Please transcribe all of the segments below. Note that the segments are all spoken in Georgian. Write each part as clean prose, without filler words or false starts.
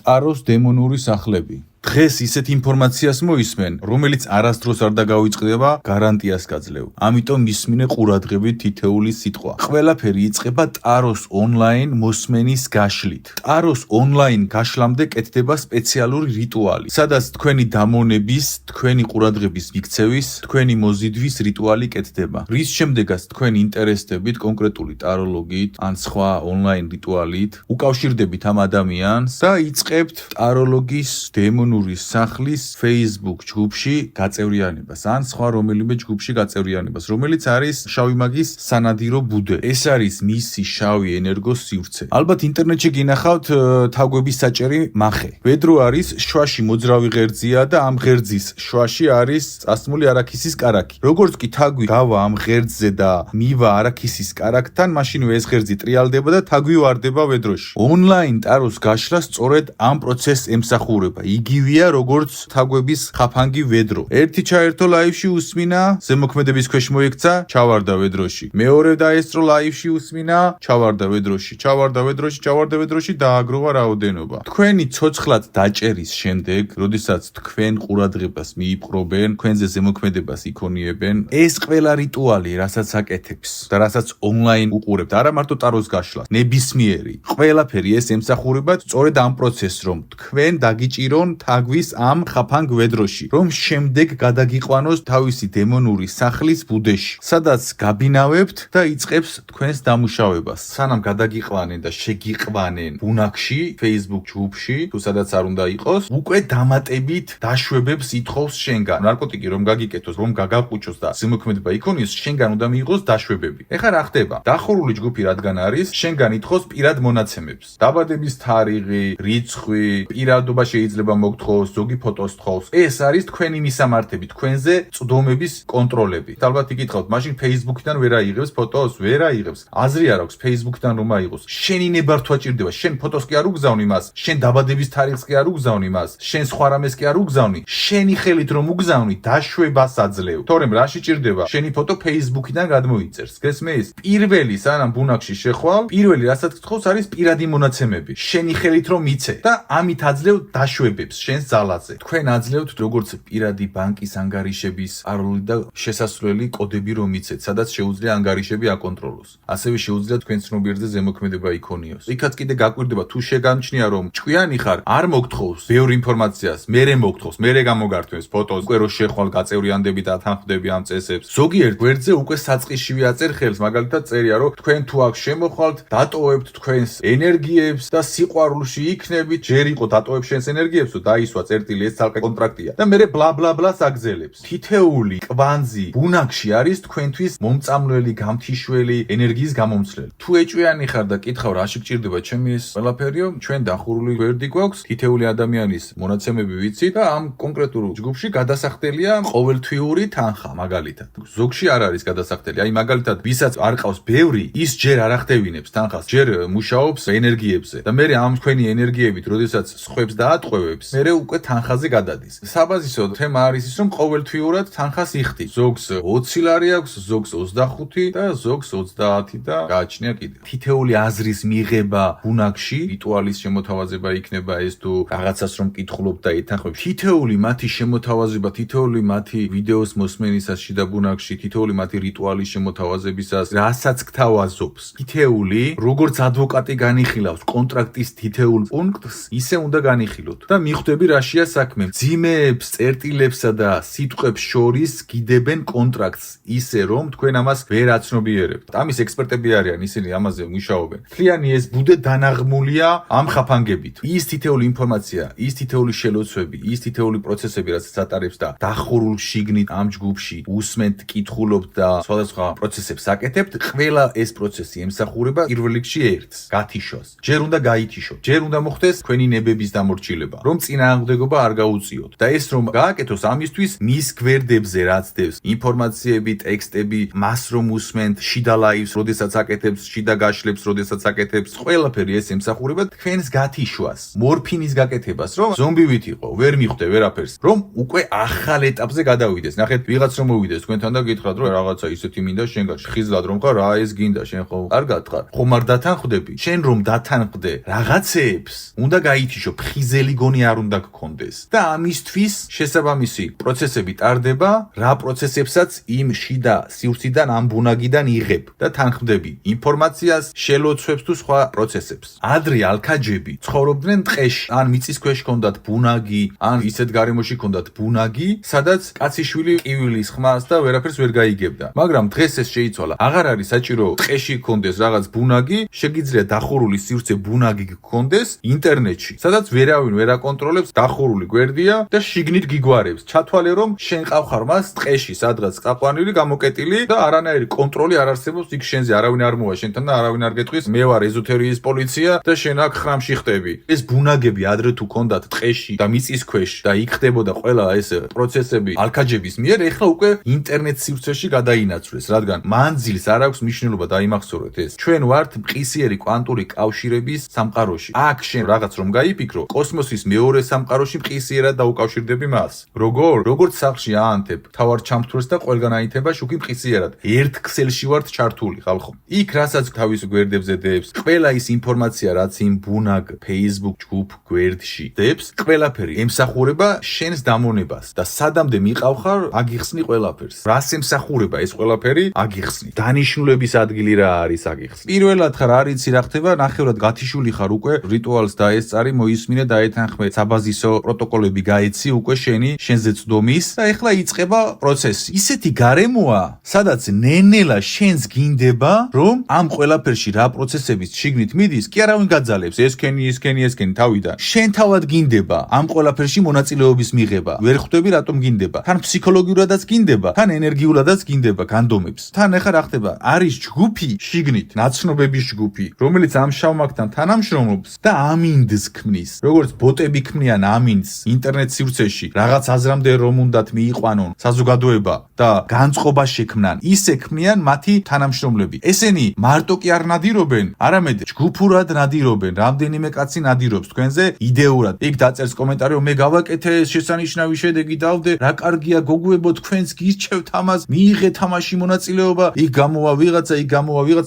ტაროს დემონური სახლები. დღეს ისეთ ინფორმაციას მოისმენ, რომელიც არასდროს არ დაგავიწყდება, გარანტიას გაძლევ. ამიტომ მისმინე ყურადღებით თითეული სიტყვა. ყველაფერი იწყება ტაროს ონლაინ მოსმენის გაშლით. ტაროს ონლაინ გაშლამდე კეთდება სპეციალური რიტუალი, სადაც თქვენი დამონების, თქვენი ყურადღების მიქცევის, თქვენი მოზიდვის რიტუალი კეთდება. რის შემდეგაც თქვენ ინტერესდებით კონკრეტული ტაროლოგით ან სხვა ონლაინ რიტუალით, უკავშირდებით ამ ადამიანს და იწყებთ ტაროლოგის დემონური სახლის Facebook ჯგუფში გაწევრიანებას ან სხვა რომელიმე ჯგუფში გაწევრიანებას, რომელიც არის შავი მაგის სანადირო ბუდე. ეს არის მისი შავი ენერგოს სივრცე. ალბათ ინტერნეტში გინახავთ თაგვების საჭერი მახე. ვედრო არის შვაში მოძრავი ღერძია და ამ ღერძის შვაში არის წასმული არაქისის კარაქი. როგორც კი თაგვი გავა ამ ღერძზე და მივა არაქისის კარაქთან, მაშინვე ეს ღერძი ტრიალდება და თაგვი ვარდება ვედროში. ონლაინ ტაროს გაშლა სწორედ ამ პროცესს ემსახურება. იგივეა როგორც თაგვების ხაფანგი ვედრო. ერთი ჩაერთო ლაივში უსმინა, ზემოქმედების ქვეშ მოიქცა, ჩავარდა ვედროში. მეორე დაესწრო ლაივში უსმინა, ჩავარდა ვედროში, დააგროვა რაოდენობა. თქვენი ცოცხლად დაჭერის შემდეგ, როდესაც თქვენ ყურადღებას მიიპყრობენ, თქვენზე ზემოქმედებას იქონიებენ, ეს ყველა რიტუალი, რასაც აკეთებს და რასაც ონლაინ უყურებთ, არა მარტო ტაროს გაშლას, ნებისმიერი, ყველაფერი ეს ემსახურება სწორედ ამ პროცესს, რომ თქვენ დაგიჭირონ თაგვის ამ ხაფანგ ვედროში, რომ შემდეგ გადაგიყვანოს თავისი დემონური სახლის ბუდეში, სადაც გაბინავებთ და იწყებს თქვენს დამუშავებას. სანამ გადაგიყვანენ და შეგიყვანენ ბუნაქში, Facebook ჯგუფში, თუ სადაც არ უნდა იყოს, უკვე დამატებით დაშვებებს ითხოვს შენგან. ნარკოტიკი რომ გაგიკეთოს, რომ გაგაყუჭოს და ზემოქმედება იქონიოს, შენგან უნდა მიიღოს დაშვებები. ეხლა რა ხდება? დახურული ჯგუფი რადგან არის, შენგან ითხოვს პირად მონაცემებს. დაბადების თარიღი, რიცხვი, პირადობა შეიძლება მოგთხოვს, ზოგი ფოტოს თხოვს. ეს არის თქვენი მისამართები, თქვენზე წვდომების კონტროლები. ალბათ იკითხავთ, მაშინ Facebook-დან ვერ აიღებს ფოტოს, ვერ აიღებს. აზრი არ აქვს Facebook-დან რომ აიღოს. შენი ნებართვა ჭირდება, შენ ფოტოს კი არ უგზავნი მას, შენ დაბადების თარიღს კი არ უგზავნი მას, შენ სხვა რამეს კი არ უგზავნი. შენი ხელით რომ უგზავნი, დაშვებას აძლევ. თორემ რაში ჭირდება? შენი ფოტო Facebook-დან გადმოიწერს. გესმის? პირველი სანამ ბუნაქში შეხვალ, პირველი რასაც გთხოვს არის პირადი მონაცემები. შენი ხელით რომ იცე და ამით აძლევ დაშვებებს შენს ძალაზე. თქვენ აძლევთ როგორც პირადი ბანკის ანგარიშების პაროლი და შესასვლელი კოდები რომ იცეთ, სადაც შეუძლია ანგარიშები აკონტროლოს. ასევე შეუძლია თქვენ ცნობიერზე ზემოქმედება იქონიოს. იქაც კიდე გაკვირდება თუ შეგამჩნია რომ ჭკვიანი ხარ, არ მოგთხოვს ბევრ ინფორმაციას, მერე მოგთხოვს, მერე გამოგართვეს ფოტოს, უკვე რო შეხვალ გაწევრიანდები და ათანხმდები ამ წესებს. ზოგიერთ გვერდზე უკვე საწყისშივე აწერ ხელს, მაგალითად წერია რომ თქვენ თუ აქ შემოხვალთ, დატოვებთ თქვენს ენერგიებს და სიყვარულში იქნებით, ჯერ იყო დატოვებ შენს ენერგიებს და დაისვა წერტილი, ეს ცალკე კონტრაქტია და მერე ბლა ბლა ბლა აგზელებს. თითეული კვანძი ბუნაქში არის თქვენთვის მომწამლელი, გამთიშველი ენერგიის გამომცვლელი. თუ ეჭვიანი ხარ და კითხავ რაში გჭირდება ჩემი ეს ყველაფერიო, ჩვენ დახურული გვერდი გვაქვს, თითეული ადამიანის მონაცემები ვიცით და ამ კონკრეტულ ჯგუფში გადასახდელია ყოველთვიური თანხა, მაგალითად. ზოგში არ არის გადასახდელი. აი მაგალითად, ვისაც არ ყავს ბევრი, ის ჯერ არ ახდევინებს თანხას, ჯერ მუშაობს ენერგიებზე და მერე ამ თქვენი ენერგიებით, როდესაც სხვებს დაატყვევებს, მერე უკვე თანხაზე გადადის. საბაზისო თემა არის ის, რომ ყოველთვიურად თანხას იხდის. ზოგს 20 ლარი აქვს, ზოგს 25 და ზოგს 30 და გააჩნია კიდე. თითეული აზრის მიღება ბუნაქში, რიტუალის შემოთავაზება იქნება ეს თუ რაღაცას რომ კითხულობ და ეთანხმებ. თითეული მათი შემოთავაზება, თითეული მათი ვიდეოს მოსმენისას შიდა ბუნაქში, თითეული მათი რიტუალის შემოთავაზებისას, რასაც გთავაზობს. თითეული, როგორც ადვოკატი განიხილავს კონტრაქტის თითეულ პუნქტს, ისე უნდა განიხილოთ. და მიხვდები რაშია საქმე. ძიმეებს, წერტილებსა და სიტყვებს შორის გიდებენ კონტრაქტს, ისე რომ თქვენ ამას ვერ აცნობიერებთ. ამის ექსპერტები არიან, ისინი ამაზე მუშაობენ. მთლიანი ეს ბუდე დანაღმულია ამ ხაფანგებით. ის თითეული ინფორმაცია, ის თითეული შელოცვები, ის თითეული პროცესები, რაც ატარებს და დახურულ შიგნით ამ ჯგუფში უსმენთ, კითხულობთ და სხვადასხვა პროცესებს აკეთებთ, ყველა ეს პროცესი ემსახურება პირველ რიგში ერთს, გათიშოს. ჯერ უნდა გაითიშოთ, ჯერ უნდა მოხდეს თქვენი ნებების დამორჩილება, რომ წინა წინააღმდეგობა არ გაუწიოთ. და ეს რომ გააკეთოს, ამისთვის მის გვერდებზე რაც დევს ინფორმაციები, ტექსტები, მას რომ უსმენთ, შიდა ლაივს, როდესაც აკეთებს, შიდა გაშლებს, როდესაც აკეთებს, ყველაფერი ეს ემსახურება თქვენს გათიშვას, მორფინის გაკეთებას, რომ ზომბივით იყო, ვერ მიხვდე ვერაფერს, რომ უკვე ახალ ეტაპზე გადავიდეს. ნახეთ, ვიღაც რომ მოვიდეს თქვენთან და გითხრათ, რომ რაღაცა ისეთი მინდა შენგან, ხიზლად რომ ხარ, რა ეს გინდა, შენ ხო კარგად ხარ, ხომ არ დათანხმდები? შენ რომ დათანხმდე რაღაცეებს, უნდა გაითიშო, ფხიზელი გონი არ უნდა გქონდეს. და ამისთვის შესაბამისი პროცესები ტარდება, რა პროცესებსაც იმ შიდა სივრციდან ამ ბუნაგიდან იღებ და თანხმდები ინფორმაციას, შელოცვებს თუ სხვა პროცესებს. ადრე ალქაჯები ცხოვრობდნენ ტყეში, ან მიწის ქვეშ ჰქონდათ ბუნაგი, ან ისეთ გარემოში ჰქონდათ ბუნაგი, სადაც კაციშვილი ყივილის ხმას და ვერაფერს ვერ გაიგებდა. მაგრამ დღეს ეს შეიცვალა. აღარ არის საჭირო ტყეში ჰქონდეს რაღაც ბუნაგი, შეგიძლია დახურული სივრცე ბუნაგი გქონდეს ინტერნეტში, სადაც ვერავინ ვერ აკონტროლებს, დახურული გვერდია და შიგნით გიგوارებს. ჩათვალე რომ შენ ყავხარ მას ტყეში, სადღაც წაყვანილი, გამოკეტილი და არანაირი კონტროლი არ არსებობს იქ შენზე, არავინ არ მოვა შენთან და არავინ არ გეტყვის, მე ვარ ეზოთერიის პოლიცია და შენ აქ ხრამში ხტები. ეს ბუნაგები ადრე თუ ქონდათ ტყეში და მიწის ქვეშ და იქ ხდებოდა ყველა ეს პროცესები ალქაჯების მიერ, ეხლა უკვე ინტერნეტ სივრცეში გადაინაცვლეს, რადგან მანძილს არ აქვს მნიშვნელობა, დაიმახსოვრეთ ეს. ჩვენ ვართ მყისიერი კვანტური კავშირების სამყაროში. აქ შენ რაღაც რომ გაიფიქრო, კოსმოსის მეორე სამყაროში მყისიერად დაუკავშირდები მას. როგორც სახლში აანთებ თავარ ჩამთვრეს და ყველგან აითება შუქი მყისიერად. ერთ ქსელში ვართ ჩართული, ხალხო. იქ რასაც თავის გვერდებზე დებს, ყველა ის ინფორმაცია, რაც იმ ბუნაგ, Facebook ჯგუფ გვერდში დებს, ყველაფერი ემსახურება შენს დამონებას და სადამდე მიყავხარ, აგიხსნი ყველაფერს. რას ემსახურება ეს ყველაფერი? აგიხსნი. დანიშნულების ადგილი რა არის აგიხსნი. პირველად ხარ არ იცი რა ხდება, ნახევრად გათიშული ხარ უკვე, რიტუალს დაესწარი, მოისმინე, დაეთანხმე, საბაზისო პროტოკოლები გაეცი უკვე შენზე წვდომის და ეხლა იწყება პროცესი. ისეთი გარემოა, სადაც ნენელა შენს გინდება, რომ ამ ყველაფერში რა პროცესების შიგნით მიდის, კი არავინ გაძალებს, ესქენი თავიდან. შენ თავად გინდება ამ ყველაფერში მონაწილეობის მიღება. ვერ ხვდები რატომ გინდება. თან ფსიქოლოგიურადაც გინდება, თან ენერგიულადაც გინდება, განდომებს. თან ეხლა რა ხდება? არის ჯგუფი შიგნით, ნაცნობების ჯგუფი, რომელიც ამ შავმაგთან თანამშრომლობს და ამინდს ქმნის. როგორც ბოტები ქმნიან ამინდს ინტერნეტ სივრცეში, რაღაც აზრამდე რომ უნდათ მიიყვანონ საზოგადოება და განწყობა შექმნან, ისე ქმნიან მათი თანამშრომლები. ესენი მარტო კი არ ნადირობენ, არამედ ჯგუფურად ნადირობენ. რამდენიმე კაცი ნადირობს თქვენზე იდეურად. იქ დაწერს კომენტარი, რომ მე გავაკეთე შესანიშნავი შედეგი დავდე, რა კარგია გოგუებო, თქვენს გირჩევთ ამას, მიიღეთ ამაში მონაწილეობა. იქ გამოვა ვიღაცა,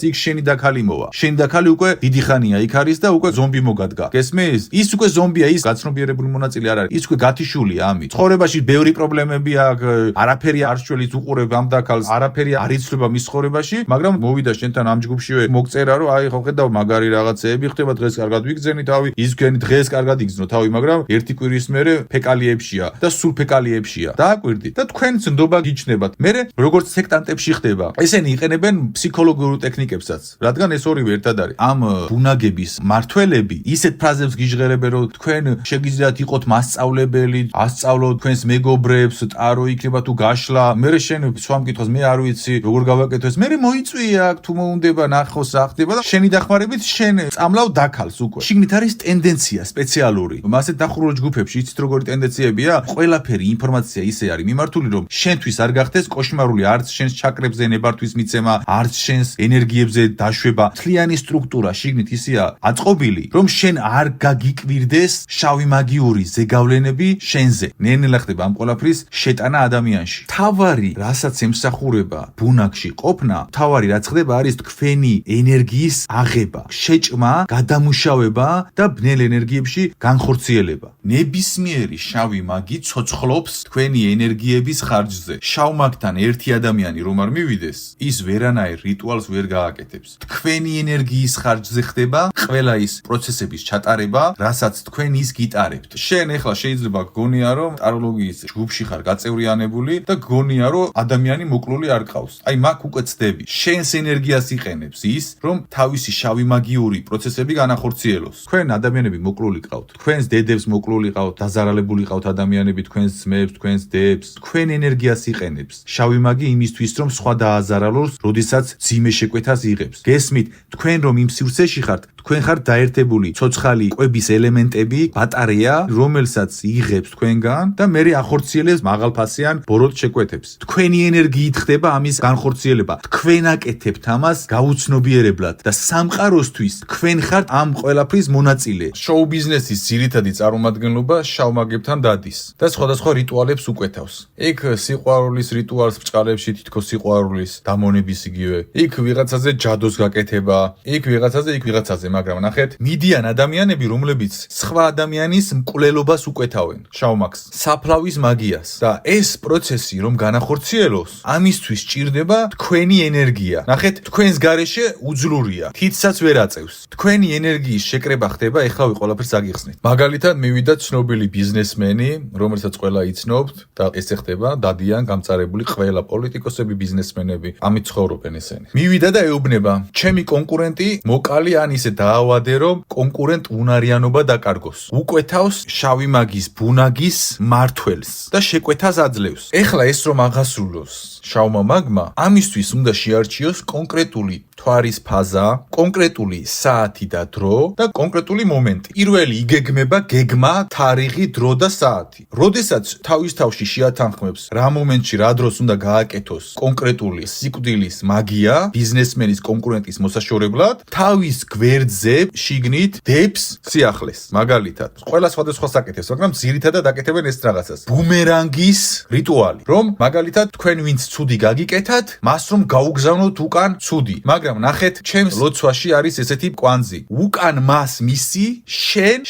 იქ შენი დაქალი მოვა. შენი დაქალი უკვე დიდი ხანია იქ არის და უკვე ზომბი მოგადგა. გესმის? ის უკვე ზომბია, ის გაცნობიერებული მონაწილე არ არის. ის უკვე გათიშულია ამით. ცხოვრებაში ბევრი პრობლემები აქვს, არაფერი არ შველის უყურებ ამ დაქალს, არაფერი არ იცვლება მის ცხოვრებაში, მაგრამ მოვიდა შენთან ამ ჯგუფშივე მოგწერა, რომ აი ხო ხედავ მაგარი რაღაცეები ხდება, დღეს კარგად ვიგზენი თავი, ის გენი დღეს კარგად იგზნო თავი, მაგრამ ერთი კვირის მერე ფეკალიებშია და სულ ფეკალიებშია. დააკვირდით და თქვენს ნდობა გიჩნდებათ. მერე როგორც სექტანტებში ხდება. ესენი იყენებენ ფსიქოლოგიურ ტექნიკებსაც, რადგან ეს ორივე ერთად არის. ამ ბუნაგების მართველები ისეთ ფრაზებს გიჟღერებენ, რომ თქვენ შეგიძლიათ იყოთ მასწავლებელი, ასწავლოთ თქვენს მეგობრებს, ტარო იქნება თუ გაშლა. მერე შენ სხვა მკითხოს მე არ ვიცი, როგორ გავაკეთო ეს. მერე მოიწვია აქ თუ მოუნდება ნახოს რა ხდება და შენი დახმარებით შენ წამლავ დაქალს უკვე. შიგნით არის ტენდენცია სპეციალური. მასეთ დახურულ ჯგუფებში იცით როგორი ტენდენციებია? ყველაფერი ინფორმაცია ისე არის მიმართული, რომ შენთვის არ გახდეს კოშმარული, არც შენს ჩაკრებზე ნებართვის მიცემა, არც შენს ენერგიებზე დაშვება. მთლიანი სტრუქტურა შიგნით ისეა აწყობილი, რომ შენ არ გაგიკვირდეს შავი მაგიური ზეგავლენები შენზე. ნენელა ხდება ამ ყველაფრის შეტანა ადამიანში. თავარი, რასაც ემსახურება ბუნაგში ყოფნა, თავარი რაც ხდება არის თქვენი ენერგიის აღება, შეჭმა, გადამუშავება და ბნელ ენერგიებში განხორციელება. ნებისმიერი შავი მაგი ცოცხლობს თქვენი ენერგიების ხარჯზე. შავ მაგთან ერთი ადამიანი რომ არ მივიდეს, ის ვერანაირ რიტუალს ვერ გააკეთებს. თქვენი ენერგიის ხარჯზე ხდება ყველა ის პროცესების ჩატარება, რასაც თქვენ ის გიტარებთ. შენ ეხლა შეიძლება გგონია, რომ ტაროლოგიის ჯგუფში ხარ გაწევრიანებული და გგონია, რომ ადამიანი მოკლული არ ყავს. აი მაგ უკვე ცდები. შენს ენერგიას იყენებს ის, რომ თავისი შავი მაგიური პროცესები განახორციელოს. თქვენ ადამიანები მოკლული ყავთ. თქვენს დედებს მოკლული ყავთ, დაზარალებული ყავთ ადამიანები, თქვენს ძმებს, თქვენს დებს. თქვენ ენერგიას იყენებს. შავი მაგი იმისთვის, რომ სხვა დააზარალოს, როდესაც ძიმე შეკვეთას იღებს. გესმით, თქვენ რომ იმ სივრცეში ხართ, თქვენ ხართ დაერთებული ცოცხალი კვების ელემენტები, ბატარეები ტყეა, რომელსაც იღებს თქვენგან და მერე ახორციელებს მაღალფასიან ბოროტ შეკვეთებს. თქვენი ენერგიით ხდება ამის განხორციელება. თქვენ აკეთებთ ამას გაუცნობიერებლად და სამყაროსთვის თქვენ ხართ ამ ყველაფრის მონაწილე. შოუ ბიზნესის ძირითადი წარმომადგენლობა შავმაგებთან დადის და სხვადასხვა რიტუალებს უკვეთავს. იქ სიყვარულის რიტუალს ბჭყალებში თითქოს სიყვარულის დამონების იგივე. იქ ვიღაცაზე ჯადოს გაკეთება, იქ ვიღაცაზე, მაგრამ ნახეთ, მიდიან ადამიანები, რომლებიც სხვა ადამიანის მკვლელობას უკვეთავენ, შავმაგს, საფლავის მაგიას და ეს პროცესი რომ განახორციელოს, ამისთვის ჭირდება თქვენი ენერგია. ნახეთ, თქვენს გარეშე უძლურია, თითსაც ვერ აწევს. თქვენი ენერგიის შეკრება ხდება, ეხლა ყველაფერს აგიხსნით. მაგალითად, მივიდა ცნობილი ბიზნესმენი, რომელსაც ყველა იცნობთ და ესე ხდება, დადიან გამწარებული ყველა პოლიტიკოსები, ბიზნესმენები, ამით ცხოვრობენ ესენი. მივიდა და ეუბნება, ჩემი კონკურენტი მოკალი ან ისე დაავადე, რომ კონკურენტ უნარიანობა დაკარგოს. უკვეთავს შავი მაგის ბუნაგის მართველს და შეკვეთას აძლევს. ეხლა ეს რომ აღასრულოს შავმა მაგმა, ამისთვის უნდა შეარჩიოს კონკრეტული თვარის ფაზა, კონკრეტული საათი და დრო და კონკრეტული მომენტი. პირველი იგეგმება გეგმა, თარიღი, დრო და საათი. როდესაც თავის თავში შეათანხმებს რა მომენტში, რა დროს უნდა გააკეთოს კონკრეტული სიკვდილის მაგია ბიზნესმენის კონკურენტის მოსაშორებლად, თავის გვერდზე შიგნით დებს სიახლეს. მაგალითად, ყველა სხვადასხვა საკეთებს, მაგრამ ძირითადად აკეთებენ ეს რაღაცას. ბუმერანგის რიტუალი, რომ მაგალითად თქვენ ვინც ცუდი გაგიკეთათ, მას რომ გაუგზავნოთ უკან ცუდი. მაგრამ ნახეთ, ჩემს ლოცვაში არის ესეთი კვანძი. უკან მას მისი,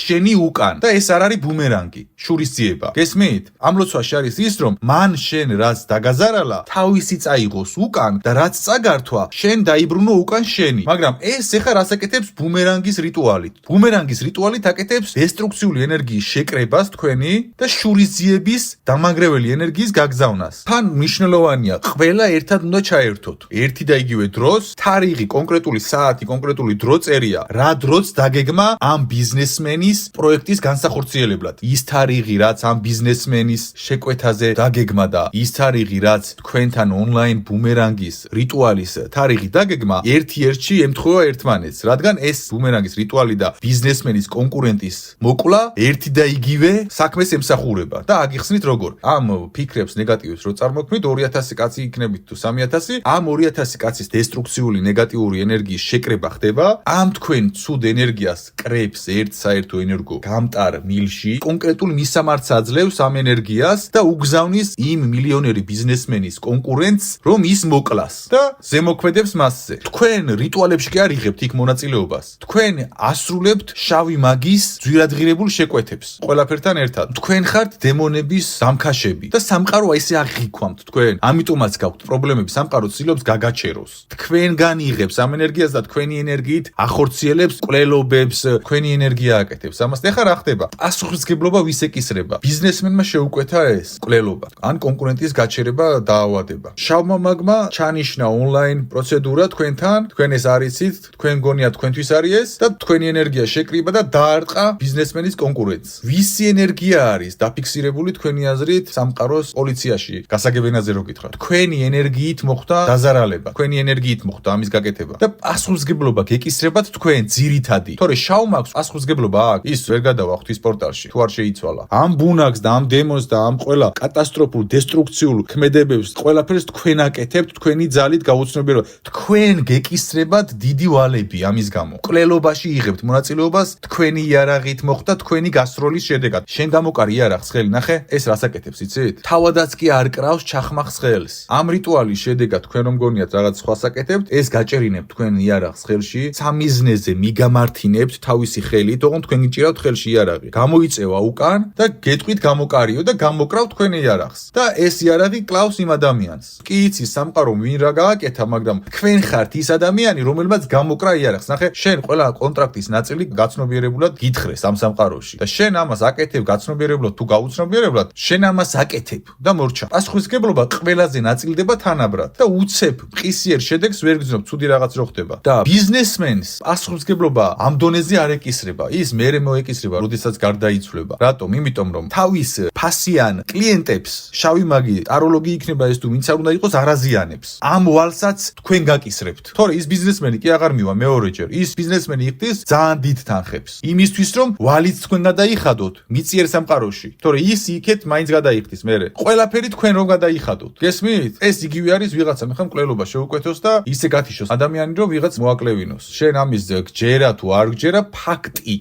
შენი უკან. და ეს არ არის ბუმერანგი, შურისძიება. გესმით? ამ ლოცვაში არის ის, რომ მან შენ რაც დაგაზარალა, თავისი წაიღოს უკან და რაც წაგართვა, შენ დაიბრუნო უკან შენი. მაგრამ ეს ეხა რას აკეთებს ბუმერანგის რიტუალით? ბუმერანგის რიტუალით აკეთებს დესტრუქციული ენერგიის შეკრებას თქვენი და შურისძიების დამანგრეველი ენერგიის გაგზავნას. თან მნიშვნელოვანია, ყველა ერთად უნდა ჩაერთოთ. ერთი და იგივე დროს, თარიღი, კონკრეტული საათი, კონკრეტული დრო წერია, რა დროც დაგეგმა ამ ბიზნესმენის პროექტის განსახორციელებლად. ის თარიღი, რაც ამ ბიზნესმენის შეკვეთაზე დაგეგმა და ის თარიღი, რაც თქვენთან ონლაინ ბუმერანგის რიტუალის თარიღი დაგეგმა, ერთ-ერთში ემთხვევა ერთმანეთს, რადგან ეს ბუმერანგის რიტუალი და ბიზნესმენის კონკურენტის მოკლა ერთი და იგივე საქმეს ემსახურება. და აგიხსნით როგორ? ამ ფიქრებს ნეგატივებს რო წარმოქმნით 2000 კაცი იქნებით თუ 3000, ამ 2000 კაცის დესტრუქციული ნეგატიური ენერგიის შეკრება ხდება, ამ თქვენ ცუდ ენერგიას კრებს ერთ საერთო ენერგო გამტარ მილში, კონკრეტულ მისამართს აძლევს ამ ენერგიას და უგზავნის იმ მილიონერი ბიზნესმენის კონკურენტს, რომ ის მოკლას და ზემოქმედებს მასზე. თქვენ რიტუალებში კი არ იღებთ იქ მონაწილეობას. თქვენ ასრულებთ შავი მაგის ძვირადღირებულ შეკვეთებს ყველაფერთან ერთად. თქვენ ხართ დემონების დამქაშები და სამყარო ესე აღიქვამთ თქვენ. ამიტომაც გაქვთ პრობლემები, სამყარო ცდილობს გაგაჩეროს. თქვენგან იღებს ამ ენერგიას და თქვენი ენერგიით ახორციელებს მკვლელობებს, თქვენი ენერგია აკეთებს. ამას ეხლა რა ხდება? პასუხისმგებლობა ვის ეკისრება? ბიზნესმენმა შეუკვეთა ეს მკვლელობა, ან კონკურენტის გაჩერება, დაავადება. შავმა მაგმა ჩანიშნა ონლაინ პროცედურა თქვენთან, თქვენ ეს არიცით, თქვენ გონიათ თქვენთვის არის ეს და თქვენი ენერგია შეკრიბა და დაარტყა ბიზნესმენის კონკურენტს. ვისი ენერგია არის დაფიქსირებული თქვენი აზრით სამყაროს პოლიციაში? გასაგებენაზე რო გითხრათ. თქვენი ენერგიით მოხდა დაზარალება, თქვენი ენერგიით მოხდა ამის გაკეთება და პასუხისმგებლობა გეკისრებათ თქვენ ძირითადი. თორე შავმაგს პასუხისმგებლობა აქვს, ის ვერ გადავა ღვთის პორტალში, თუ არ შეიცვალა. ამ ბუნაგს და ამ დემონს და ამ ყველა კატასტროფულ დესტრუქციულ ქმედებებს ყველაფერს თქვენ აკეთებთ, თქვენი ძალით გაუცნობიერებლად. თქვენ გეკისრებათ დიდი ვალები ამის გამო. მკვლელობაში იღებთ მონაწილეობას, თქვენი იარაღით მოხდა თქვენი გასროლის შედეგად. შენ გამოკარი იარაღს ხელი, ნახე, ეს რას აკეთებს, იცით? თავადაც კი არ კრავს ჩახმახს ხელს. ამ რიტუალის შედეგად თქვენ რომ გონიათ რაღაც სხვას აკეთებთ, ეს გაჭერინებთ თქვენ იარაღს ხელში, სამიზნეზე მიგამართინებთ თავისი ხელით, ოღონდ თქვენ გიჭირავთ ხელში იარაღი. გამოიწევა უკან და გეტყვით გამოკარიო და გამოკრავთ თქვენ იარაღს. და ეს იარაღი კლავს იმ ადამიანს. კი იცის სამყარო ვინ რა გააკეთა, მაგრამ თქვენ ხართ ის ადამიანი, რომელმაც გამოკრა იარაღს. ნახე, შენ ყველა კონტრაქტის ნაწილი გაცნობიერებულად გითხრეს ამ სამყაროში და შენ ამას აკეთებ გაცნობიერებლად თუ გაუცნობიერებლად, შენ ამას აკეთებ და მორჩა. პასუხისმგებლობა ყველაზე ნაწილდება თანაბრად და უცებ მყისიერ შედეგს ვერ გძნობ. ცუდი რაღაც რო ხდება. და ბიზნესმენს პასუხისმგებლობა ამ დონეზე არ ეკისრება. ის მერე მოეკისრება, როდესაც გარდაიცვლება. რატომ? იმიტომ რომ თავის ფასიან კლიენტებს შავი მაგი ტაროლოგი იქნება ეს თუ ვინც არ უნდა იყოს არაზიანებს. ამ ვალსაც თქვენ გაკისრებთ. თორე ის ბიზნესმენი კი აღარ მივა მეორეჯერ. ის ბიზნესმენი იხდის ძალიან დიდ თანხებს. იმისთვის რომ ვალიც თქვენ გადაიხადოთ მიწიერ სამყაროში. თორე ის იქეთ მაინც გადაიხდის მერე. ყველაფერი თქვენ რომ გადაიხადოთ. გესმით? ეს იგივე არის ვიღაცა მეხა მკვლელობა შეუკვეთოს და ისე გათიშოს ადამიანი რომ ვიღაც მოაკლევინოს. შენ ამის გჯერა თუ არ გჯერა ფაქტი.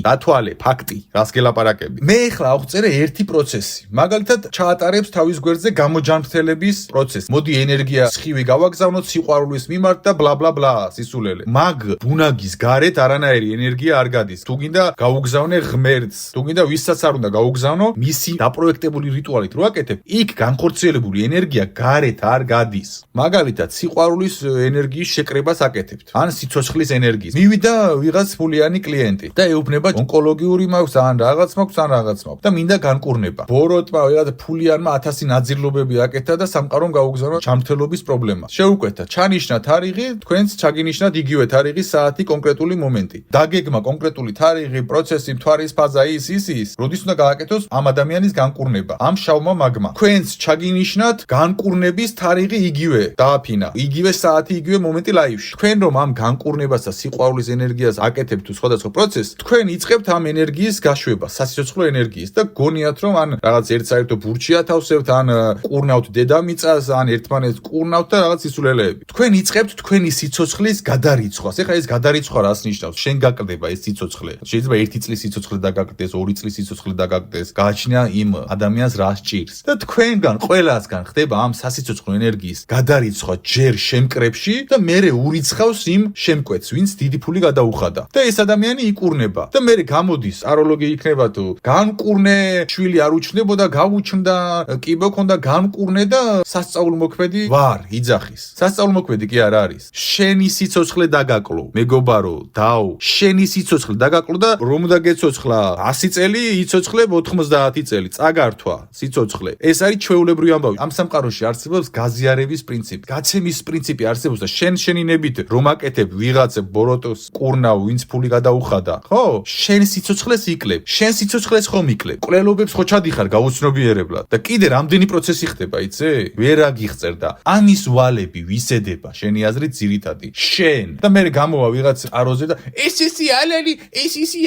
დათვალე ფაქტი. რას გელაპარაკები? მე ახლა აღწერე ერთი პროცესი. მაგალითად ჩაატარებს თავის გვერდზე გამოჯანმრთელების პროცესი. მოდი ენერგია სხივი გავაგზავნოთ სიყვარულის მიმართ და ბლა ბლა ბლა სისულელე. მაგ ბუნაგის გარეთ არანაირი ენერგია არ გადის. თუ გინდა გაუგზავნე ღმერთს, თუ გინდა ვისაც არ უნდა გაუგზავნო, მისი დაპროექტებული რიტუალით რო აკეთებ, იქ განხორციელებული ენერგია გარეთ არ გადის. მაგალითად, სიყვარულის ენერგიის შეკრებას აკეთებთ, ან სიცოცხლის ენერგიის. მივიდა ვიღაც ფულიანი კლიენტი და ეუბნება ონკოლოგიური მაქვს, ან რაღაც მაქვს. და მინდა განკურნება. ბოროტმა ვიღაც ფულიანმა 1000 ნაძირლობები აკეთა და სამყარომ გაუგზავნა ჯანმრთელობის პრობლემა. შეუკვეთა, ჩანიშნა თარიღი, თქვენც ჩაგინიშნათ იგივე თარიღის საათი კონკრეტული მომენტი. დაგეგმა კონკრეტული თარიღი, პროცესი, მთვარის ფაზა ის, როდის უნდა გააკეთოს ამ ადამიანის განკურნება, ამ შავმა მაგმა. თქვენც ჩაგინიშნათ განკურნების თარიღი იგივე, დააფინა. იგივე საათი, იგივე მომენტი ლაივში. თქვენ რომ ამ განკურნებას და სიყვარულის ენერგიას აკეთებთ თუ სხვადასხვა პროცესს, თქვენ იწყებთ ამ ენერგიის გაშვება, სასიცოცხლო ენერგიის და გონიათ რომ ან რაღაც ერთ-საერთო ბურჩი ათავსებთ, ან კურნავთ დედამიწას, ან ერთმანეთს კურნავთ და რაღაც სისულელეები. თქვენ იწყებთ თქვენი სიცოცხლის გადარიცხვას. ეხლა ეს გადარიცხვა რას ნიშნავს? შენ გაკლდება ეს სიცოცხლე. შეიძლება 1 წლის სიცოცხლე დაგაგდეს, 2 წლის სიცოცხლე დაგაგდეს. გააჩნია იმ ადამიანს რა სჭირს. და თქვენგან ყველასგან ხდება ამ სასიცოცხლო ენერგიის გადარიცხვა ჯერ შემკრებში და მერე ურიცხავს იმ შემკვეთს, ვინც დიდი ფული გადაუხადა. და ეს ადამიანი იკურნება. და მერე გამოდის, აროლოგი იქნება თუ განკურნე შვილი არ უჩნდებოდა, გაუჩნდა, კიბო ქონდა, განკურნე და სასწაულმოქმედი ვარ, იძახის. სასწაულმოქმედი კი არ არის. შენი სიცოცხლე დაგაკლო, მეგობარო, დაო. შენი სიცოცხლე დაგაკლო და რომ დაგეცოცხლა 100 წელი, იცოცხლებ 90 წელი. წაგართვა სიცოცხლე. ეს არის ჩვეულებრივი ამბავი. ამ სამყაროში არსებობს გაზიარების პრინციპი. გაცემის პრინციპი არსებობს და შენი ნებით რომ აკეთებ ვიღაც ბოროტოს კურნავ, ვინც ფული გადაუხადა, ხო? შენ სიცოცხლეს იკლებ. შენ სიცოცხლეს ხომ იკლებ. კვლელობებს ხო ჩადიხარ გაუცნობიერებლად და კიდე რამდენი პროცესი ხდება, იცი? ვერ აგიხწერ და ამის ვალები ვისედება შენი აზრით ძირითადი. შენ და მე გამოვა ვიღაც ტაროზე და ეს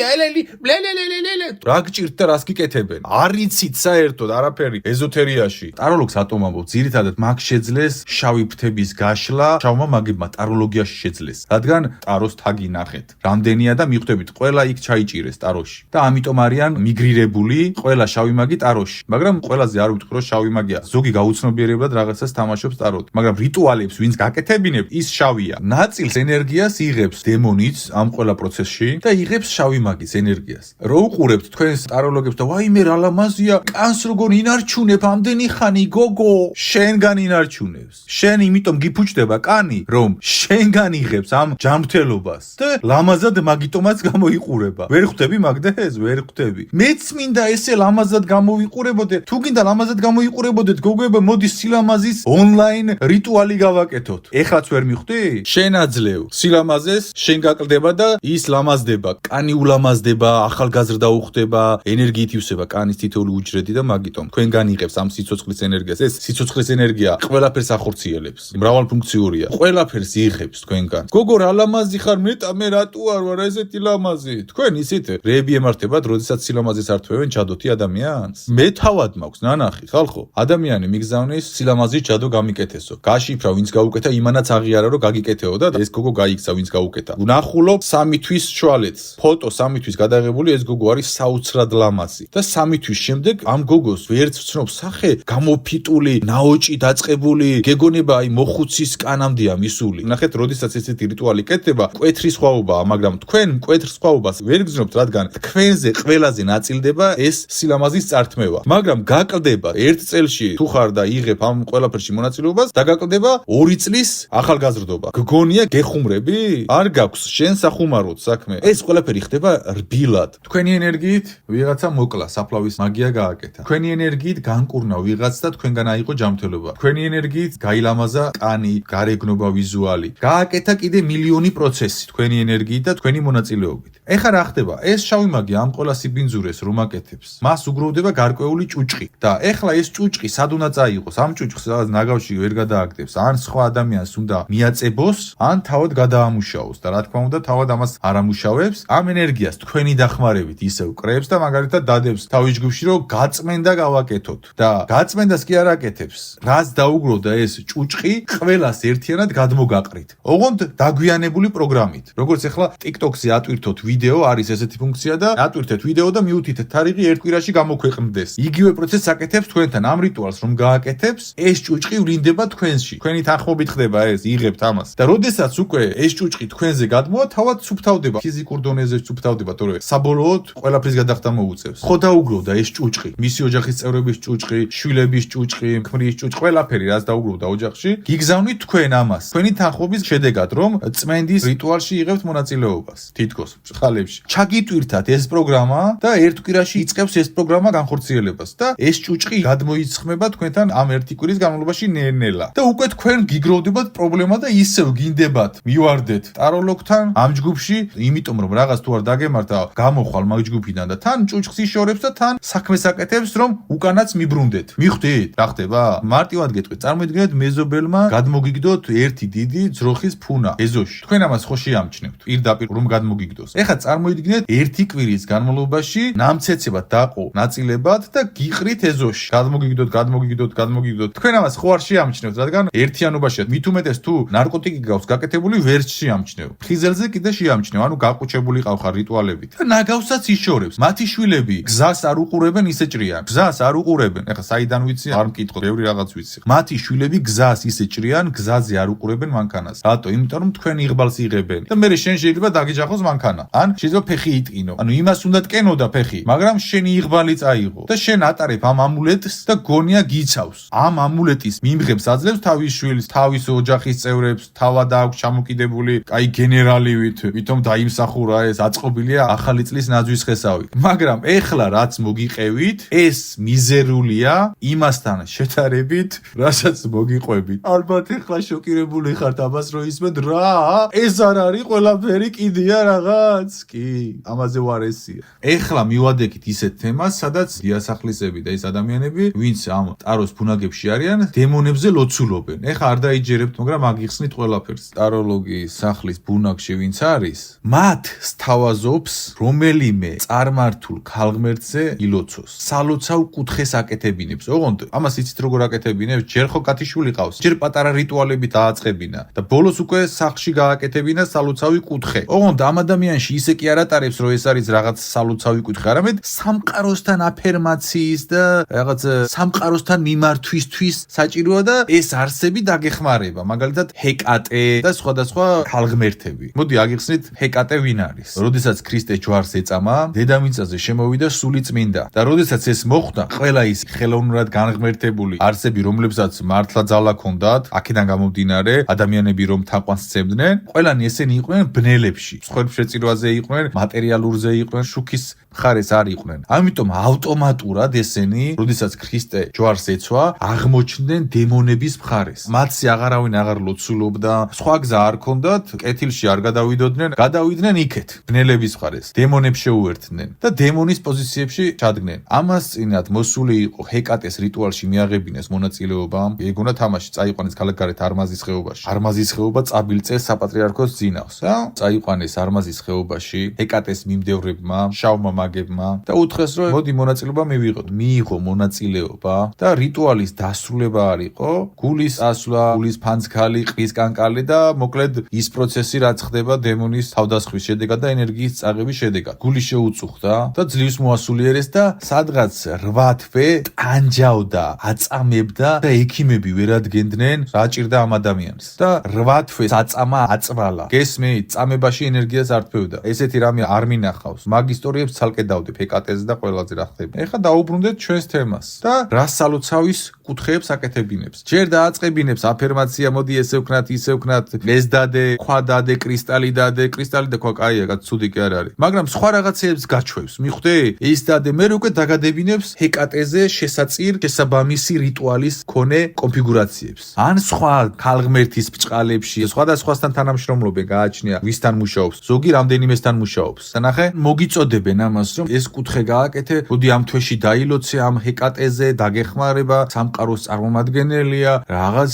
ალალი, ბლელელელელე. რა გჭირთ და რას გიკეთებენ? არიცით საერთოდ არაფერი ეზოთერიაში. ტაროლოგს ატომამბობ, ძირითადად მაგ შეძლეს შავი ფრთების გაშლა, შავმა მაგებმა ტაროლოგიაში შეძლეს. რადგან ტაროს თაგი ნახეთ. რამდენია და მიხვდებით, ყველა იქ ჩაიჭირეს ტაროში. და ამიტომ არიან მიგრირებული ყველა შავი მაგი ტაროში. მაგრამ ყველაზე არ ვიტყვი რომ შავი მაგია. ზოგი გაუცნობიერებლად რაღაცას თამაშობს ტაროთ. მაგრამ რიტუალებს ვინც გაკეთებინებ, ის შავია. ნაწილს ენერგიას იღებს დემონიც ამ ყველა პროცესში და იღებს შავი მაგის ენერგიას. რო უყურებთ თქვენს ტაროლოგებს და ვაიმე რა ლამაზია, კანს როგორ ინარჩუნებ ამდენი ხანი გოგო, შენგან ინარჩუნებს. შენ იმიტომ გიფუჭდება კანი, რომ შენგან იღებს ამ ჯანმრთელობას და ლამაზად მაგიტომაც გამოიყურება. ვერ ხვდები მაგდეს? ვერ ხვდები. მეც მინდა ესე ლამაზად გამოვიყურებოდე. თუ გინდა ლამაზად გამოიყურებოდეთ, გოგოება, მოდი სილამაზის ონლაინ რიტუალი გავაკეთოთ. ეხლაც ვერ მიხვდი? შენ აძლევ სილამაზეს, შენ გაკლდება და ის ლამაზდება. კანი ულამაზდება, ახალგაზრდა უხდება, ენერგიით ივსება კანის თითოეული უჯრედი და მაგიტომ თქვენგან იღებს ამ სიცოცხლის ენერგიას. ეს სიცოცხლის ენერგია ყველაფერს ახორციელებს. მრავალფუნქციურია. ყველაფერს იღებს თქვენგან. გოგო რა ლამაზი ხარ, მე რატო არ ვარ ესეთი ლამაზი? თქვენ ისეთ რეები ემართებათ, როდესაც სილამაზეს ართვევენ ჯადოთი ადამიანს. მე თავად მაქვს ნანახი, ხალხო. ადამიანი მიგზავნის სილამაზის ჯადო გამიკეთესო. გაშიფრა ვინც გაუკეთა, იმანაც აღიარა რომ გაგიკეთეო და ეს გოგო გაიქცა ვინც გაუკეთა. ვნახულობ 3 თვის შვალეთს. ფოტო 3 თვის გადაღებული, ეს გოგო არის საოცრად ლამაზი. და 3 თვის შემდეგ ამ გოგოს ვერც ვცნობს სახე, გამოფიტული, ნაოჭი დაწყებული, გეგონება აი მოხუცის კანამდეა მისული. ნახეთ, როდესაც ესეთი რიტუალი კეთდება, მკვეთრი სხვაობაა, მაგრამ თქვენ მკვეთრ სხვაობას ვერ გძნობთ, რადგან თქვენზე ყველაზე ნაწილდება ეს სილამაზის წართმევა. მაგრამ გაკლდება 1 წელში თუ ხარ და იღებ ამ ყველაფერში მონაწილეობას და გაკლდება 2 წლის ახალგაზრდობა. გგონია გეხუმრები? არ გაქვს შენ სახუმაროდ საქმე. ეს ყველაფერი ხდება რბილად. თქვენი ენერგიით ვიღაცა მოკლა, საფლავის მაგია გააკეთა. თქვენი ენერგიით განკურნა ვიღაც და თქვენგან აიღო ჯანმრთელობა. თქვენი ენერგიით გაილამაზა კანი, გარეგნობა ვიზუალი. გააკეთა კიდე მილიონი პროცესი თქვენი ენერგიით და თქვენი მონაწილეობით. ეხლა რა ხდება? ეს შავი მაგი ამ ყველა სიბინძურეს რომ აკეთებს, მას უგროვდება გარკვეული ჭუჭყი და ეხლა ეს ჭუჭყი სად უნდა წაიღოს? ამ ჭუჭყს სადაც ნაგავში ვერ გადააგდებს, ან სხვა ადამიანს უნდა მიაწებოს, ან თავად გადაამუშავოს და რა თქმა უნდა თავად ამას არ ამუშავებს. ამ ენერგიას თქვენი დახმარებით ისევ კრებს და მაგალითად დადებს თავის ჯგუფში რომ გაწმენდა გავაკეთოთ და გაწმენდას კი არ აკეთებს. რაც დაუგროვდა ეს ჭუჭყი, ყველას ერთიანად გადმოგაყრით. ოღონდ დაგვიანებული პროგრამით. როგორც ეხლა TikTok-ზე ატვირთოთ ვიდეო, არის ესეთი ფუნქცია და ატვირთეთ ვიდეო და მიუთითეთ თარიღი ერთ კვირაში გამოქვეყნდეს. იგივე პროცესს აკეთებს თქვენთან ამ რიტუალს რომ გააკეთებს, ეს ჭუჭყი ვლინდება თქვენში. თქვენი თანხმობით ხდება ეს, იღებთ ამას. და როდესაც უკვე ეს ჭუჭყი თქვენზე გადმოვა, თავად სუფთავდება. ფიზიკურ დონეზე სუფთავდება, თორე საბოლოოდ ყველაფრის გადახდა მოუწევს. ხო დაუგროვდა ეს ჭუჭყი, მისი ოჯახის წევრების ჭუჭყი, შვილების ჭუჭყი, ქმრის ჭუჭყი, ყველაფერი რაც დაუგროვდა ოჯახში, გიგზავნით თქვენ ამას. თქვენი თანხმობის შედეგად, რომ წმენდის რიტუალში იღებთ მონაწილეობას. თითქოს ხალებში. ჩაგიტვირთათ ეს პროგრამა და ერთ კვირაში იწყებს ეს პროგრამა განხორციელებას და ეს ჭუჭყი გადმოიცხმება თქვენთან ამ ერთი კვირის განმავლობაში ნელ-ნელა. და უკვე თქვენ გიგროვდებათ პრობლემა და ისევ გინდებათ მივარდეთ ტაროლოგთან ამ ჯგუფში, იმიტომ რომ რაღაც თუ არ დაგემართა, გამოხვალ მაგ ჯგუფიდან და თან ჭუჭყს იშორებს და თან საქმეს აკეთებს, რომ უკანაც მიბრუნდეთ. მიხვდით? რა ხდება? მარტივად გეტყვით, წარმოიდგინეთ მეზობელმა გადმოგიგდოთ ერთი დიდი ძროხის ფუნა ეზოში. თქვენ ამას ხო შეამჩნევთ პირდაპირ რომ გადმოგიგდოს. ეხლა წარმოიდგინეთ ერთი კვირის განმავლობაში ნამცეცებად დაყო ნაწილებად და გიყრით ეზოში. გადმოგიგდოთ. თქვენ ამას ხო არ შეამჩნევთ, რადგან ერთიანობაშია. მით უმეტეს თუ ნარკოტიკი გაქვს გაკეთებული, ვერც შეამჩნევ. ხიზელზე კიდე შეამჩნევ, ანუ გაყუჩებული ყავხარ რიტუალებით. და ნაგავსაც იშორებს. მათი შვილები გზას არ უყურებენ, ისე ჭრიან. გზას არ უყურებენ. ეხლა საიდან ვიცი, არ მკითხო, ბევრი რაღაც ვიცი. მათი შვილები გზას ისე ჭრიან, გზაზე არ უყურებენ მანქანას. რატო? იმიტომ რომ თქვენ იღბალს იღებენ. და მე შენ შეიძლება დაგიჯახოს მანქანა. ან შეიძლება ფეხი იტკინო. ანუ იმას უნდა ტკენო და ფეხი, მაგრამ შენი იღბალი წაიღო. და შენ ატარებ ამ ამულეტს და გონია გიცავს. ამ ამულეტის მიმღებს აძლევს თავის შვილს, თავის ოჯახის წევრებს, თავად აქვს ჩამოკიდებული, კაი გენერალივით, ვითომ დაიმსახურა ეს აწყობილია ახალი წლის ნაძვის ხესავი. მაგრამ ეხლა რაც მოგიყევით, ეს მიზერულია იმასთან შეთარებით, რასაც მოგიყვებით. ალბათ ეხლა შოკირებული ხართ ამას რო ისმენთ, რა? ეს არ არის ყველაფერი კიდია რაღაც? კი, ამაზე ვარესია. ეხლა მივადექით ისეთ თემას, სადაც დიასახლისები და ეს ადამიანები, ვინც ამ ტაროს ბუნაგებში არიან, დემონებზე ლოცულობენ. ეხლა არ დაიჯერებთ, მაგრამ აგიხსნით ყველაფერს. ტაროლოგიის სახლის ბუნაგში ვინც არის, მათ სთავაზობს რომელიმე წარმართულ ქალღმერთზე ილოცოს. სალოცავ კუთხეს აკეთებინებს. ოღონდ ამას იცით როგორ აკეთებინებს? ჯერ ხო კათიშვილი ყავს, ჯერ პატარა რიტუალები დააწყებინა და ბოლოს უკვე სახლში გააკეთებინა სალოცავი კუთხე. ოღონდ ამ ადამიანში ისე კი არ ატარებს, რომ ეს არის რაღაც სალოცავი კუთხე, არამედ სამყაროსთან აფერმაციის და რაღაც სამყაროსთან მიმართვისთვის საჭიროა და ეს არსები დაგეხმარება. მაგალითად ჰეკატე და სხვადასხვა ქალღმერთები. მოდი აგიხსნით ჰეკატე ვინ არის. როდესაც ქრისტე ჯვარს ეწამა, დედამიწაზე შემოვიდა სული წმინდა და როდესაც ეს მოხდა, ყველა ის ხელოვნურად განღმერთებული არსები, რომლებსაც მართლა ძალა ჰქონდათ, აქედან გამომდინარე, ადამიანები რომ თაყვანს სცემდნენ, ყველანი ესენი იყვნენ ბნელებში. მსხვერპლშეწირვაზე იყვნენ, მატერიალურზე იყვნენ, შუქის მხარეს არ იყვნენ. ამიტომ ავტომატურად ესენი, როდესაც ქრისტე ჯვარს ეცვა, აღმოჩნდნენ დემონების მხარეს. მათზე აღარავინ აღარ ლოცულობდა, სხვა გზა არ ჰქონდათ, კეთილში არ გადავიდოდნენ, გადავიდნენ იქეთ, ბნელების მხარეს. დემონებს შეუერთდნენ და დემონის პოზიციებში ჩადგნენ. ამას წინათ მოსული იყო ჰეკატეს რიტუალში მიაღებინეს მონაწილეობა. ეგ უნდა თამაში წაიყვანეს ქალაქგარეთ არმაზის ხეობაში. არმაზის ხეობა წაბილწეს საპატრიარქოს ძინავს და წაიყვანეს არმაზის ხეობაში ჰეკატეს მიმდევრებმა, შავმა მაგებმა და უთხრეს რომ მოდი მონაწილეობა მივიღოთ. მიიღო მონაწილეობა და რიტუალის დასრულება არ იყო გულის ასვლა, გულის ფანძქალი, ყბის კანკალი და მოკლედ ის პროცესი რაც ხდება დემონის თავდასხმის შედეგად და ენერგიის წაღების შედეგად. გული შეუწუხდა და ძლივს მოასულიერეს და სადღაც 8 თვე ტანჯავდა, აწამებდა და ექიმები ვერ ადგენდნენ რა ჭირდა ამ ადამიანს. და 8 თვე აწამა აწვალა. გესმით, წამებაში ენერგიას არ თვევდა. ესეთი რამე არ მინახავს. მაგ ისტორიებს ცალკე დავდებ ჰეკატეზე და ყველაზე რა ხდება. ეხლა დაუბრუნდეთ ჩვენს თემას და რა სალოცავის კუთხეებს აკეთებინებს. ჯერ დააწყებინებს აფერმაცია, მოდი ესე ვქნათ, ისე ვქნათ, ეს დადე, ქვა დადე, კრისტალი დადე, კრისტალი და ქვა კაია, ცუდი კი არ არის. მაგრამ სხვა რაღაცეებს გაჩვევს. მიხვდე? ის დადე, მე უკვე დაგადებინებს ჰეკატეზე შესაბამისი რიტუალის მქონე კონფიგურაციებს. ან სხვა ქალღმერთ ღმერთის ბჭყალებში, სხვადასხვასთან თანამშრომლობენ, გააჩნია ვისთან მუშაობს, ზოგი რამდენიმესთან მუშაობს. ნახე, მოგიწოდებენ ამას, რომ ეს კუთხე გააკეთე, მოდი ამ თვეში დაილოცე ამ ჰეკატეზე, დაგეხმარება, სამყაროს წარმომადგენელია, რაღაც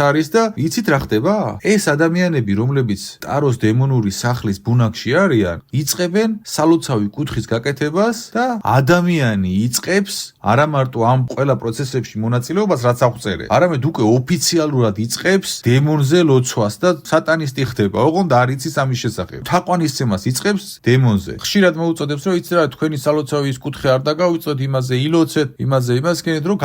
არის და იცით რა ხდება? ეს ადამიანები, რომლებიც ტაროს დემონური სახლის ბუნაგში არიან, იწყებენ სალოცავი კუთხის გაკეთებას და ადამიანი იწყებს არა მარტო ამ ყველა პროცესებში მონაწილეობას, რაც აღწერე, არამედ უკვე ოფიციალურად იწყებს დემონზე ლოცვას და სატანისტი ხდება. ოღონდ არ იცის ამის შესახებ. თაყვანისცემას იწყებს დემონზე. ხშირად მოუწოდებს, რომ იცი რა, თქვენი სალოცავი ის კუთხე არ დაგავიწოთ, იმაზე ილოცეთ, იმას გენეთ, რომ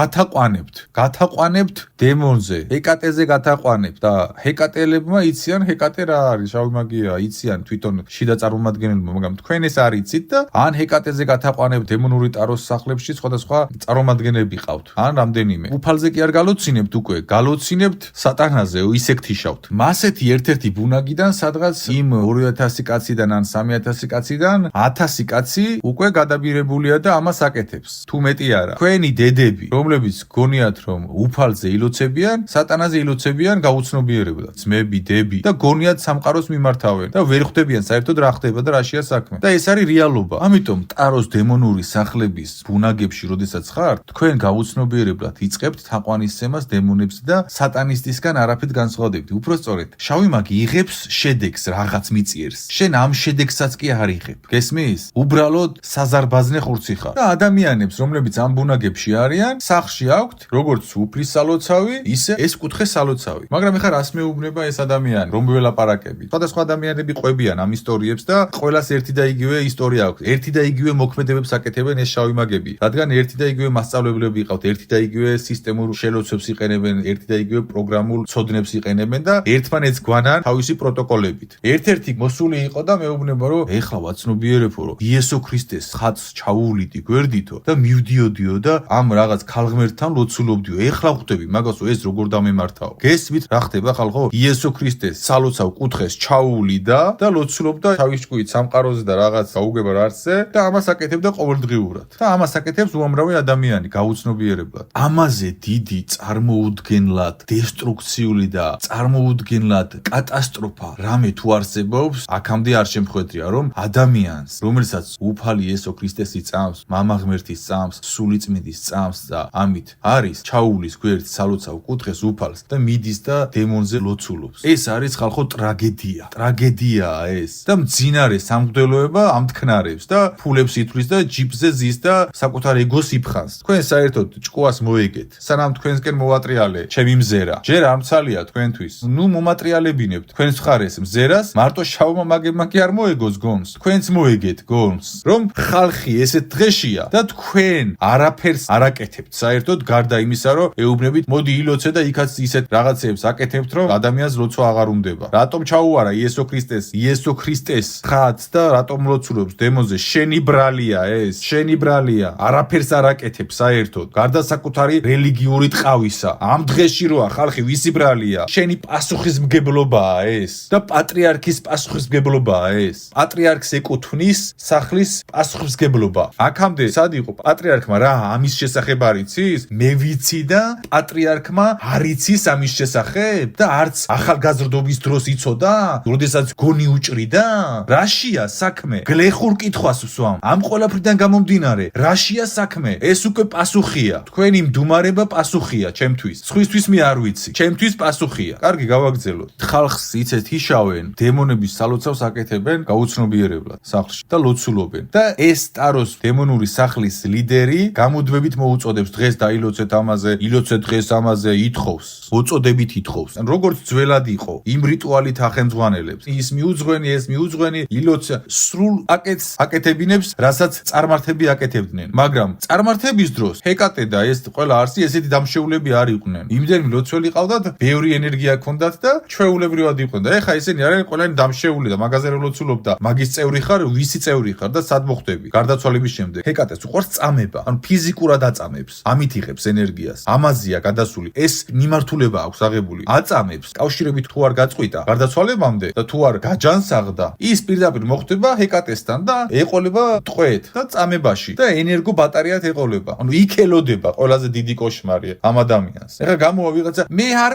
გათაყვანებთ დემონზე, ჰეკატეზე გათაყვანებთ და ჰეკატელებმა იციან, ჰეკატე რა არის, შავი მაგია, იციან თვითონ შიდა წარმომადგენლებმა, მაგრამ თქვენ ეს არ იცით და ან ჰეკატეზე გათაყვანებთ დემონური ტაროს სახლებში სხვადასხვა წარმომადგენლები ყავთ. ან რამდენიმე. უფალზე კი არ გალოცინებთ უკვე, გალოცინებთ სატანაზე, ისე გთიშავთ. მასეთი ერთ-ერთი ბუნაგიდან, სადღაც იმ 2000 კაციდან ან 3000 კაციდან 1000 კაცი უკვე გადაბირებულია და ამას აკეთებს. თუ მეტი არა. თქვენი დედები, რომლებიც გონიათ, რომ უფალზე ილოცებიან, სატანაზე ილოცებიან გაუცნობიერებლად. ძმები, დები და გონიათ სამყაროს მიმართავენ და ვერ ხვდებიან საერთოდ რა ხდება და რაშია საქმე. და ეს არის რეალობა. ამიტომ ტაროს დემონური სახლების ბუნაგებში, როდესაც ხართ, თქვენ გაუცნობიერებლად იწყებთ თაყვანისცემას დემონებს და სატანისტისგან არაფრით განსხვავდებთ. უпростоრედ, შავი მაგი იღებს შედეგს, რაღაც მიწიერს. შენ ამ შედეგსაც კი არ იღებ. გესმის? უბრალოდ საზარბაზნე ხურცი ხარ. და ადამიანებს, რომლებიც ამ ბუნაგებში არიან, სახლში აქვთ როგორც უფლის სალოცავი, ისე ეს კუთხე სალოცავი. მაგრამ ეხლა რას მეუბნება ეს ადამიანი, რომ ველაპარაკები? სხვადასხვა ადამიანები ყვებიან ამ ისტორიებს და ყველას ერთი და იგივე ისტორია აქვს. ერთი და იგივე მოქმედებებს აკეთებენ ეს შავი მაგები. რადგან ერთი და იგივე მასწავლებლები იყავთ, ერთი და იგივე სისტემურ შელოცვებს იყენებენ, ერთი და იგივე პროგრამულ ცოდნებს იყენებენ და ერთმანეთს გვანან თავისი პროტოკოლებით. ერთ-ერთი მოსული იყო და მეუბნება, რომ ეხლა ვაცნობიერებო, რომ იესო ქრისტეს ხატს ჩაუვლიდი გვერდითო და მივდიოდიო და ამ რაღაც ქალღმერთთან ლოცულობდიო. ეხლა ხვდები მაგასო ეს როგორ დამემართაო. გესმით რა ხდება ხალხო? იესო ქრისტეს სალოცავ კუთხეს ჩაუვლიდა და ლოცულობდა თავის ჭკუით სამყაროზე და რაღაც გაუგება რარსზე და ამას აკეთებდა ყოველდღიურად. და ამას აკეთებს უამრავი ადამიანი გაუცნობიერებლად. ამაზე დიდი წარმოუდგენლად დესტრუქციული და წარმოუდგენლად კატასტროფა რამე თუ არსებობს, აქამდე არ შემხვედრია, რომ ადამიანს, რომელსაც უფალი იესო ქრისტესი წამს, მამა ღმერთის წამს, სულიწმიდის წამს და ამით არის ჩაუვლის გვერდ სალოცავ კუთხეს უფალს და მიდის და დემონზე ლოცულობს. ეს არის ხალხო ტრაგედია. ტრაგედიაა ეს. და მძინარე სამღვდელოება ამთქნარებს და ფულებს ითვლის და ჯიპზე ზის და საკუთარ ეგოს იფხანს. თქვენ საერთოდ ჭკუას მოეგეთ. სანამ თქვენსკენ მოვატრიალე, ჩემი მზერა. ჯერ არ მცალია თქვენთვის. ნუ მომატრიალებინებთ თქვენს მხარეს მზერას, მარტო შავმა მაგებმა კი არ მოეგოს გონს. თქვენც მოეგეთ გონს. რომ ხალხი ესეთ დღეშია და თქვენ არაფერს არ აკეთებთ. საერთოდ გარდა იმისა, რომ ეუბნებით, მოდი ილოცე და იქაც ისეთ რაღაცებს აკეთებთ, რომ ადამიანს ლოცვა აღარ უნდება. რატომ ჩაუარა იესო ქრისტეს ხატს და რატომ ლოცულობს დემონზე? შენი ბრალია ეს. შენი ბრალია. არაფერს არ აკეთებს საერთოდ. გარდა საკუთარი რელიგიური ტყავისა. ამ დღეში როა ხალხი ვისი ბრალია? შენი პასუხისმგებლობაა ეს. და პატრიარქის პასუხისმგებლობაა ეს. პატრიარქს ეკუთვნის სახლის პასუხისმგებლობა. აქამდე სად იყო პატრიარქმა რა ამის შესახებ არ იცის? მე ვიცი და პატრიარქმა არ იცის ამის შესახებ და არც ახალგაზრდობის დროს იცოდა, როდესაც გონი უჭრიდა? რაშია საქმე? გლეხურ კითხვას ვსვამ. ამ ყველაფრიდან გამომდინარე, რაშია საქმე? ეს უკვე პასუხია. თქვენი მდუმარება პასუხია ჩემთვის. სხვისთვის მე არ ვიცი. ჩემთვის პასუხია. კარგი, გავაგრძელოთ. ხალხს იცეთ იშავენ, დემონების სალოცავს აკეთებენ გაუცნობიერებლად სახლში და ლოცულობენ. და ეს ტაროს დემონური სახლის ლიდერი გამუდმებით მოუწოდებს დღეს დაილოცეთ ამაზე, ილოცეთ დღეს ამაზე, ითხოვს. მოწოდებით ითხოვს. როგორც ძველად იყო, იმ რიტუალით ახემძღვანელებს. ის მიუძღვენი, ეს მიუძღვენი, ილოცე სრულ აკეთს აკეთებინებს, რასაც წარმართები აკეთებდნენ. მაგრამ წარმართების დროს ჰეკატე და ეს ყველა არსი ესეთი დამშეულები არ იყვნენ. იმდენი ლოცველი ყავდათ, ბევრი ენერგია ჰქონდათ და ჩვეულებრივად იყვნენ. და ეხა ესენი არიან ყველანი დამშეული და მაგაზე რო ლოცულობ და მაგის წევრი ხარ, ვისი წევრი ხარ და სად მოხვდები? გარდაცვალების შემდეგ. ჰეკატეს უყვარს წამება, ანუ ფიზიკურად აწამებს. ამით იღებს ენერგიას. ამაზეა გადასული. ეს მიმართულება აქვს აღებული. აწამებს. კავშირებით თუ არ გაწყვიტა გარდაცვალებამდე და თუ არ გაჯანსაღდა, ის პირდაპირ მოხვდება ჰეკატესთან და ეყოლება ტყვეთ და წამებაში და ენერგო ბატარეად ეყოლება. ანუ იქ ელოდება ყველაზე დიდი კოშმარი ამ ადამიანს. ეხლა გამოვა ვიღაცა, მე არ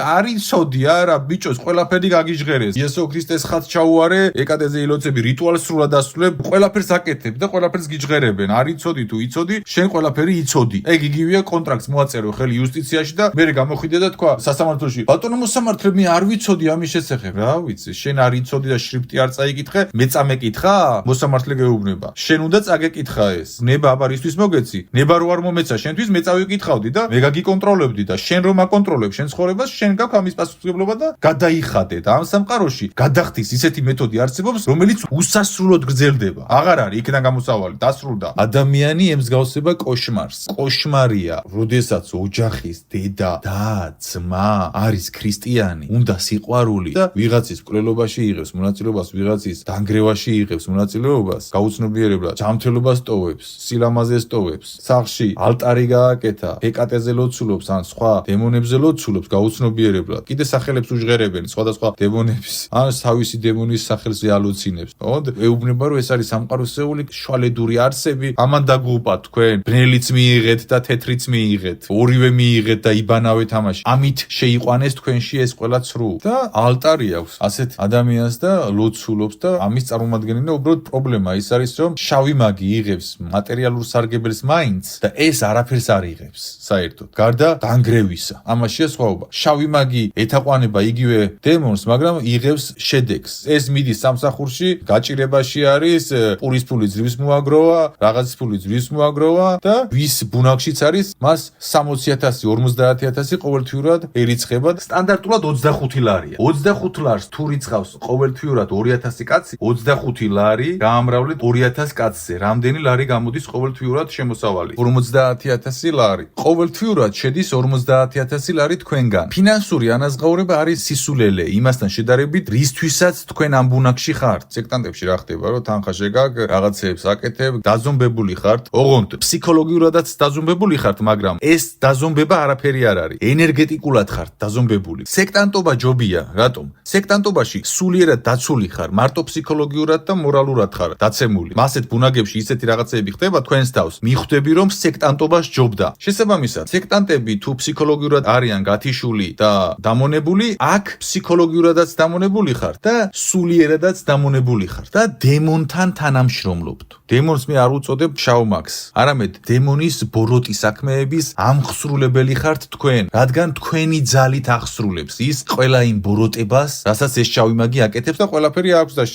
არ იცოდი არა ბიჭოს ყველაფერი გაგიჟღერეს იესო ქრისტეს ხატს ჩაუარე ეკატეზე ილოცები რიტუალს სრულად ასრულებ ყველაფერს აკეთებ და ყველაფერს გიჟღერებენ არ იცოდი თუ იცოდი შენ ყველაფერი იცოდი ეგ იგივეა კონტრაქტს მოაწერო ხელი იუსტიციაში და მე გამოხვიდე და თქვა სასამართლოში ბატონო მოსამართლე მე არ ვიცოდი ამის შესახებ რა ვიცი შენ არ იცოდი და შრიფტი არ წაიკითხე მე წამეკითხა მოსამართლე გეუბნება შენ უნდა წაგეკითხა ეს ნება აბარისთვის მოგეცი ნება რო არ მომეცა შენთვის მე წავიკითხავდი და მე გაგიკონტროლებდი და შენ რომ აკონტროლებ შენ ცხოვრებას შენ გაქვს ამის პასუხისმგებლობა და გადაიხადე და ამ სამყაროში გადახდის ისეთი მეთოდი არსებობს რომელიც უსასრულოდ გრძელდება აღარ არის იქიდან გამოსავალი დასრულდა ადამიანი ემსგავსება კოშმარს კოშმარია როდესაც ოჯახის დედა და ძმა არის ქრისტიანი უნდა სიყვარული და ვიღაცის მკვლელობაში იღებს მონაწილეობას ვიღაცის დანგრევაში იღებს მონაწილეობას გაუცნობიერებლად ჯანმრთელობას ტოვებს სილამაზეს ტოვებს სახლში ალტარი გააკეთა ეკატეზე ლოცულობს ან სხვა დემონებზე ლოცულობს გაუცნობიერებლად კიდე სახელებს უჟღერებენ სხვადასხვა დემონების ან თავისი დემონის სახელზე ალოცინებს ეუბნება რომ ეს არის სამყაროსეული შვალედური არსები ამან დაგუპა თქვენ ბნელიც მიიღეთ და თეთრიც მიიღეთ ორივე მიიღეთ და იბანავეთ ამაში ამით შეიყვანეს თქვენში ეს ყველა ცრუ და ალტარი აქვს ასეთ ადამიანს და ლოცულობს და ამის წარმომადგენელი უბრალოდ პრობლემა ის არის რომ შავი მაგი იღებს მატერიალურ სარგებელს მაინც და ეს არაფერს არ იღებს საერთოდ გარდა დანგრევისა ამაშია სხვაობა შავი მაგი ეთაყვანება იგივე დემონს მაგრამ იღებს შედეგს ეს მიდის სამსახურში გაჭირებაში არის პურის ფული ძრის მოაგროვა რაღაცის ფული ძრის მოაგროვა და ვის ბუნაკშიც არის მას 60,000 50,000 ყოველთვიურად ერიცხება სტანდარტულად 25 ლარია 25 ლარს თუ რიცხავს ყოველთვიურად 2000 კაცი 25 ლარი გაამრავლეთ 2000 კაცზე რამდენი ლარი გამოდის ყოველთვიურად შემოსავალი 50,000 ლარი ყოველთვიურად შედის 50,000 ლარი თქვენგან ფინანსური ანაზღაურება არის სისულელე იმასთან შედარებით რისთვისაც თქვენ ამ ბუნაკში ხართ სექტანტებში რა ხდება რომ თანხა შეგაგ რაღაცებს აკეთებ დაზომბებული ხართ ოღონდ ფსიქოლოგიურადაც დაზომბებული ხართ მაგრამ ეს დაზომბება არაფერი არ არის ენერგეტიკულად ხართ დაზომბებული სექტანტობა ჯობია რატომ სექტანტობაში სულიერად დაცული ხარ მარტო ფსიქოლოგიურად და მორალურად ხარ დაცემული მასეთ ბუნაგებში ისეთი რაღაცები ხდება თქვენს თავს მიხვდები რომ სექტანტობა სჯობდა შესაბამისად სექტანტები თუ ფსიქოლოგიურად არიან გათიშული და დამონებული აქ ფსიქოლოგიურადაც დამონებული ხარ და სულიერადაც დამონებული ხარ და დემონთან თანამშრომლობთ დემონს მე არ უწოდებ შავმაგს არამედ დემონის ბოროტი საქმეების ამხსრულებელი ხართ თქვენ რადგან თქვენი ძალით ახსრულებს ის ყველა იმ ბოროტებას რასაც ეს შავი მაგი აკეთებს და ყველაფერი აქვს და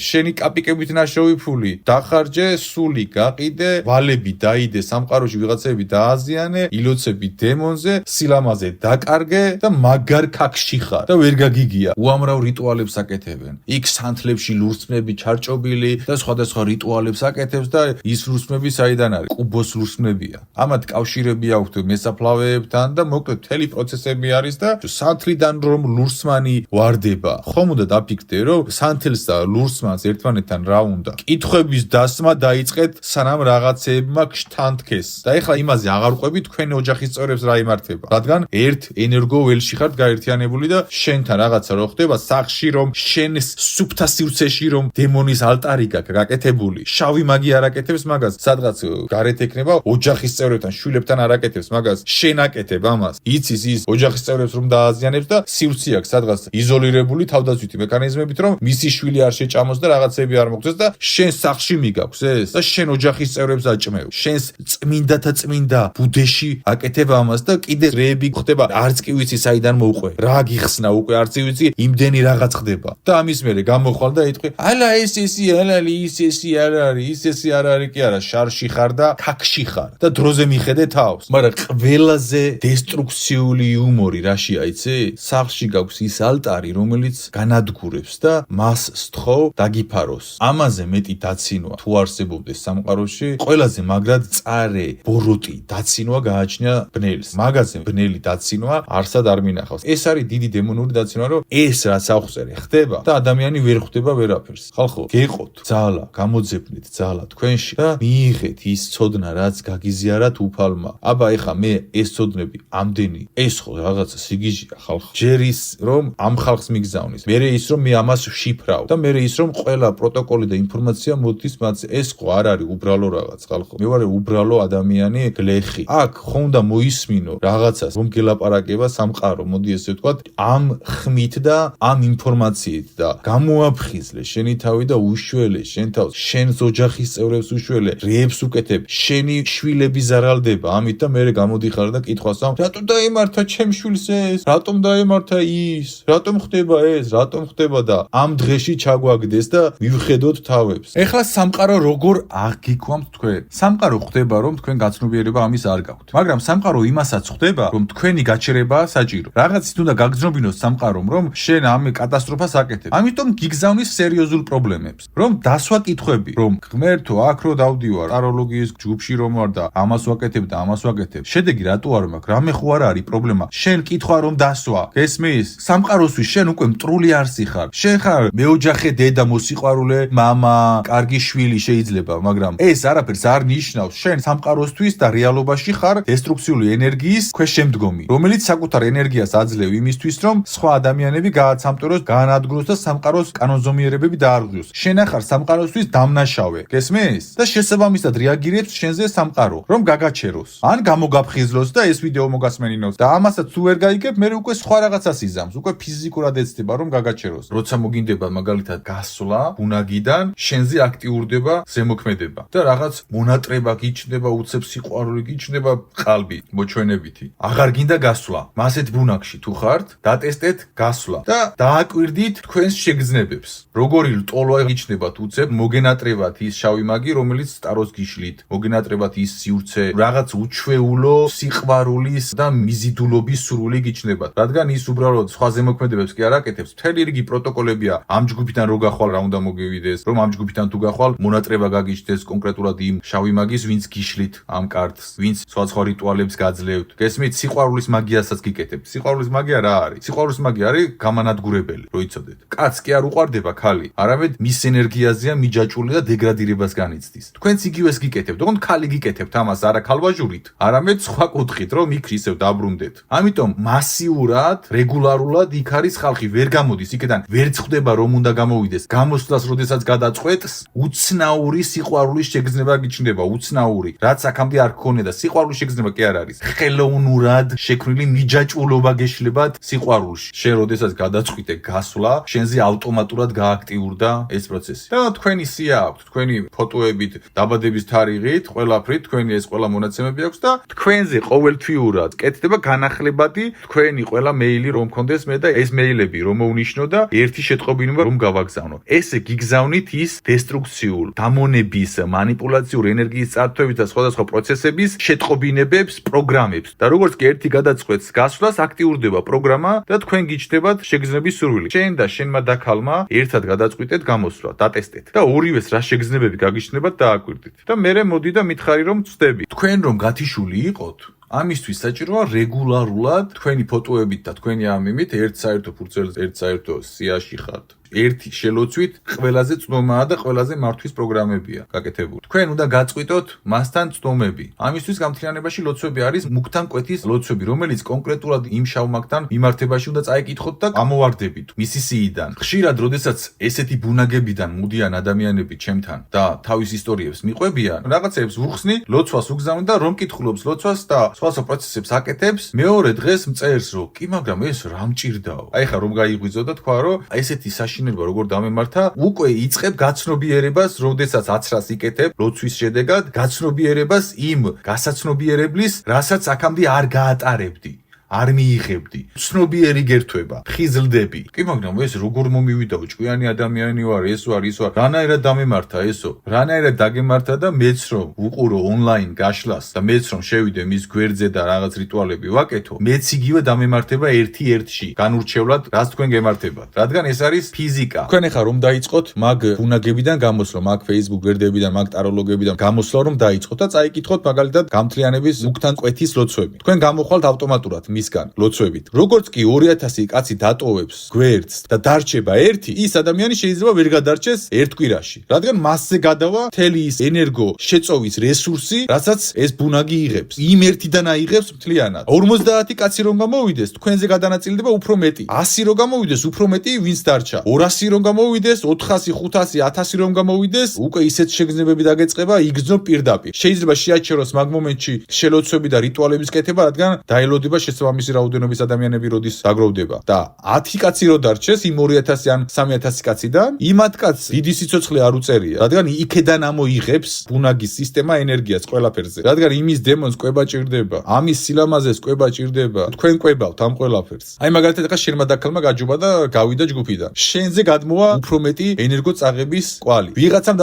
შენი კაპიკებით ნაშოვი ფული დახარჯე სული გაყიდე ვალები დაიდე სამყაროში ვიღაცები დააზიანე ილოცები დემონზე სილამაზე დაკარგე და მაგარ ქაქში ხარ და ვერ გაგიგია უამრავ რიტუალებს აკეთებენ იქ სანთლებში ლურსმნები ჩარჭობილი და სხვადასხვა რიტუალებს აკეთებს და ის ლურსმნები საიდან არის კუბოს ლურსმნებია ამათ კავშირები აქვთ მესაფლავეებთან და მოკლედ მთელი პროცესები არის და სანთლიდან რომ ლურსმანი ვარდება ხომ უნდა დაფიქრდე რომ სანთელს და ლურსმანს ერთმანეთთან რა უნდა კითხვების დასმა დაიწყეთ სანამ რაღაცეებმა გშთანთქეს და ეხლა იმაზე აღარ ყვები თქვენი ოჯახის წევრებს რა იმართება რადგან ერთ ენერგო ველში ხართ გაერთიანებული და შენთან რაღაცა რო ხდება სახში რომ შენს სუფთა სივრცეში რომ დემონის ალტარი გაქვს გაკეთებული შავი მაგი არ აკეთებს მაგას სადღაც გარეთ ექნება ოჯახის წევრებთან შვილებთან არ აკეთებს მაგას შენ აკეთებ ამას იცის ის ოჯახის წევრებს რომ დააზიანებს და სივრცე აქვს სადღაც იზოლირებული თავდაცვითი მექანიზმებით რომ მისი შვილი არ შეჭამოს და რაღაცები არ მოხდეს და შენ სახში მიგაქვს ეს და შენ ოჯახის წევრებს აჭმევ შენს წმინდათა წმინდა ბუდეში აკეთებ ამას და კიდე რეები ხდება არც კი ვიცი საიდან მოუყვე რა გიხსნა უკვე არც ვიცი იმდენი რაღაც ხდება და ამის მერე გამოხვალ და იტყვი ალა ესესი ალალი ისესი არ არის ისესი არ არის კი არა შარში ხარ და ქაქში ხარ და დროზე მიხედე თავს მაგრამ ყველაზე დესტრუქციული იუმორი რაშია იცი სახლში გაქვს ის ალტარი რომელიც განადგურებს და მას სთხოვ დაგიფაროს ამაზე მეტი დაცინვა თუ არსებობდეს სამყაროში ყველაზე მაგრად წარე ბოროტი დაცინვა გააჩნია ბნელს მაგაზე ბნელი დაცინვა არსად არ მინახავს ეს არის დიდი დემონური დაცინვა რომ ეს რაც აღწერე ხდება და ადამიანი ვერ ხვდება ვერაფერს ხალხო გეყოთ ძალა გამოძებნეთ ძალა თქვენში და მიიღეთ ის ცოდნა რაც გაგიზიარათ უფალმა აბა ეხა მე ეს ცოდნები ამდენი ეს ხო რაღაცა სიგიჟია ხალხო ჯერ ის რომ ამ ხალხს მიგზავნის მერე ის რომ მე ამას შიფრავ და მერე ის რომ ყველა პროტოკოლი და ინფორმაცია მოდის მათზე ეს ხო არ არის უბრალო რაღაც ხალხო მე ვარ უბრალო ადამიანი გლეხი აქ ხომ და მოისმინო რაღაცას რომ ელაპარაკება სამყარო, მოდი ესე ვთქვათ, ამ ხმით და ამ ინფორმაციით და გამოაფხიზლე შენი თავი და უშველე შენ თავს, შენს ოჯახის წევრებს უშველე, რეებს უკეთებ, შენი შვილები ზარალდება, ამით და მე გამოდიხარ და კითხვას ამ, რატომ დაემართა ჩემ შვილს ეს? რატომ დაემართა ის? რატომ ხდება ეს? რატომ ხდება და ამ დღეში ჩაგვაგდეს და მივხედოთ თავებს. ეხლა სამყარო როგორ აღგიქვამთ თქვენ? სამყარო ხდება რომ თქვენ გაცნობიერება ამის არ გაქვთ. მაგრამ სამყარო იმასაც ხდება რომ თქვენი გაჩერებაა საჭირო. რაღაცით უნდა გაგრძნობინოს სამყარომ რომ შენ ამ კატასტროფას აკეთებ. ამიტომ გიგზავნის სერიოზულ პრობლემებს. რომ დასვა კითხვები, რომ ღმერთო აქ რო დავდივარ, აროლოგიის ჯგუფში რომ ვარ და ამას ვაკეთებ და ამას ვაკეთებ. შედეგი რატო არ მაქვს? რამე ხო არ არის პრობლემა? შენ კითხვა რომ დასვა. გესმის? სამყაროსთვის შენ უკვე მტრული არსი ხარ. შენ ხარ მეოჯახე დედა, მოსიყვარულე მამა, კარგი შვილი შეიძლება, მაგრამ ეს არაფერს არ ნიშნავს. შენ სამყაროსთვის და რეალობაში ხარ დესტრუქციული ენერგიის ქვეშემდგომი, რომელიც საკუთარ ენერგიას აძლევ იმისთვის, რომ სხვა ადამიანები გააცამტეროს, გაანადგუროს და სამყაროს კანონზომიერებები დაარღვიოს. შენ ახარ სამყაროსთვის დამნაშავე. გესმის? და შესაბამისად რეაგირებს შენზე სამყარო, რომ გაგაჩეროს. ან გამოგაფხიზლოს და ეს ვიდეო მოგასმენინოს. და ამასაც თუ ვერ გაიგებ, მე უკვე სხვა რაღაცას იზამს. უკვე ფიზიკურად ეცდება რომ გაგაჩეროს. როცა მოგინდება მაგალითად გასვლა ბუნაგიდან, შენზე აქტიურდება ზემოქმედება და რაღაც მონატრება გიჩნდება, უცებ სიყვარული გიჩნდება, ყალბი მოჩვენებითი. აღარ გინდა გასვლა. მასეთ ბუნაგში თუ ხართ, დატესტეთ გასვლა და დააკვირდით თქვენს შეგრძნებებს. როგორი ლტოლვა გიჩნდებათ უცებ, მოგენატრებათ ის შავი მაგი, რომელიც სტაროს გიშლით, მოგენატრებათ ის სივრცე, რაღაც უჩვეულო სიყვარულის და მიზიდულობის სურვილი გიჩნდებათ. რადგან ის უბრალოდ სხვა ზემოქმედებებს კი არ აკეთებს, მთელი რიგი პროტოკოლებია ამ ჯგუფიდან რო გახვალ რა უნდა მოგივიდეს, რომ ამ ჯგუფიდან თუ გახვალ მონატრება გაგიჩნდეს კონკრეტულად იმ შავი მაგის, ვინც გიშლით ამ კარტს, ვინც სხვა რიტუალებს გაძლევთ. გესმით, სიყვარულის მაგიასაც გიკეთებთ. სიყვარულის მაგია რა არის? სიყვარულის მაგია არის გამანადგურებელი, რო იცოდეთ. კაცს კი არ უყვარდება ქალი, არამედ მის ენერგიაზეა მიჯაჭვული და დეგრადირებას განიცდის. თქვენც იგივეს გიკეთებთ, თქო ქალი გიკეთებთ ამას არა ქალვაჟურით, არამედ სხვა კუთხით, რომ იქ ისევ დაბრუნდეთ. ამიტომ მასიურად, რეგულარულად იქ არის ხალხი, ვერ გამოდის იქიდან, ვერ ხვდება რომ უნდა გამოვიდეს. გამოსვლას როდესაც გადაწყვეტს, უცნაური სიყვარულის შეგრძნება გიჩნდება, უცნაური. რაც აქამდე არ გქონია და სიყვარულის შეგრძნება კი არ არის. ხელოვნურად შექმნილი მიჯაჭვულობა გეშლებათ სიყვარულში. შენ როდესაც გადაწყვიტე გასვლა, შენზე ავტომატურად გააქტიურდა ეს პროცესი. და თქვენი სია აქვთ, თქვენი ფოტოებით, დაბადების თარიღით, ყველაფრით, თქვენი ეს ყველა მონაცემები აქვს და თქვენზე ყოველთვიურად კეთდება განახლებადი თქვენი ყველა მეილი რომ მქონდეს მე და ეს მეილები რომ მოვნიშნო და ერთი შეტყობინება რომ გავაგზავნო. ესე გიგზავნით ის დესტრუქციულ, დამონების, манипуляციურ ენერგიის წარსულებით და სხვადასხვა პროცესების შეტყობინებებს, პროგრამებს. და როგორც კი ერთი გადაწყვეტს გასვლას, აქტიურდება პროგრამა და თქვენ გიჩნდებათ შეგრძნების სურვილი. შენ და შენმა დაქალმა ერთად გადაწყვიტეთ გამოსვლა, დატესტეთ და ორივეს რა შეგრძნებები გაგიჩნდებათ დააკვირდით. და მერე მოდი და მითხარი რომ ვწდები. თქვენ რომ გათიშული იყოთ, ამისთვის საჭიროა რეგულარულად თქვენი ფოტოებით და თქვენი ამიმით ერთ საერთო ფურცელზე, ერთ საერთო სიაში ხართ. ერთი შელოცვით ყველაზე წნომაა და ყველაზე მართვის პროგრამებია გაკეთებული. თქვენ უნდა გაწყვიტოთ მასთან წნომები. ამისთვის გამთლიანებაში ლოცვები არის მუქთან კვეთის ლოცვები, რომელიც კონკრეტულად იმ შავმაგთან მიმართებაში უნდა წაიკითხოთ და ამოვარდებით მისი სიიდან. ხშირად, როდესაც ესეთი ბუნაგებიდან მოდიან ადამიანები ჩემთან და თავის ისტორიებს მიყვებიან, რაღაცებს ვუხსნი, ლოცვას უგზავნი და რომ კითხულობს ლოცვას და სხვა პროცესებს აკეთებს, მეორე დღეს მწერს რომ კი, მაგრამ ეს რა მჭირდაო. აი ხა რომ გაიღვიძო და თქვა რომ ესეთი საშინება როგორ დამემართა, უკვე იწყებ გაცნობიერებას, როდესაც აცრას იკეთებ ლოცვის შედეგად, გაცნობიერებას იმ გასაცნობიერებლის, რასაც აქამდე არ გაატარებდი. არ მიიღებდი. ცნობიერი გერთვება, ხიზლდები. კი, მაგრამ ეს როგორ მომივიდაო, ჭკვიანი ადამიანი ვარ, ეს ვარ, ის ვარ. რანაირად დამემართა ესო? რანაირად დაგემართა და მეც რომ უყურო ონლაინ გაშლას და მეც რომ შევიდე მის გვერდზე და რაღაც რიტუალები ვაკეთო, მეც იგივე დამემართება ერთი-ერთში. განურჩევლად, რაც თქვენ გემართებათ. რადგან ეს არის ფიზიკა. თქვენ ახლა რომ დაიწყოთ მაგ ბუნაგებიდან გამოსვლა, მაგ Facebook გვერდებიდან, მაგ ტაროლოგებიდან გამოსვლა რომ დაიწყოთ და წაიკითხოთ მაგალითად გამთლიანების მუქთან კვეთის ლოცვები. თქვენ გამოხვალთ ავტომატურად მისგან ლოცვებით. როგორც კი 2000 კაცი დატოვებს გვერდს და დარჩება ერთი, ის ადამიანი შეიძლება ვერ გადარჩეს ერთ კვირაში. რადგან მასზე გადავა მთელი ის ენერგო შეწოვის რესურსი, რასაც ეს ბუნაგი იღებს. იმ ერთიდან აიღებს მთლიანად. 50 კაცი რომ გამოვიდეს, თქვენზე გადანაწილდება უფრო მეტი. 100 რომ გამოვიდეს, უფრო მეტი ვინც დარჩა. 200 რომ გამოვიდეს, 400, 500, 1000 რომ გამოვიდეს, უკვე ისეთ შეგრძნებები დაგეწყება, იგრძნო პირდაპირ. შეიძლება შეაჩეროს მაგ მომენტში შელოცვები და რიტუალების კეთება, რადგან დაელოდება შესაბამისი ამისი რაოდენობის ადამიანები როდის დაგროვდება და 10 კაცი რო დარჩეს იმ 2000 ან 3000 კაციდან, იმათ კაცს დიდი სიცოცხლე არ უწერია, რადგან იქედან ამოიღებს ბუნაგის სისტემა ენერგიას ყველაფერზე. რადგან იმის დემონს კვება ჭირდება, ამის სილამაზეს კვება ჭირდება. თქვენ კვებავთ ამ ყველაფერს. აი მაგალითად ახლა შენმა დაქალმა გაჯობა და გავიდა ჯგუფიდან. შენზე გადმოვა უფრო მეტი ენერგოწაღების კვალი. ვიღაცამ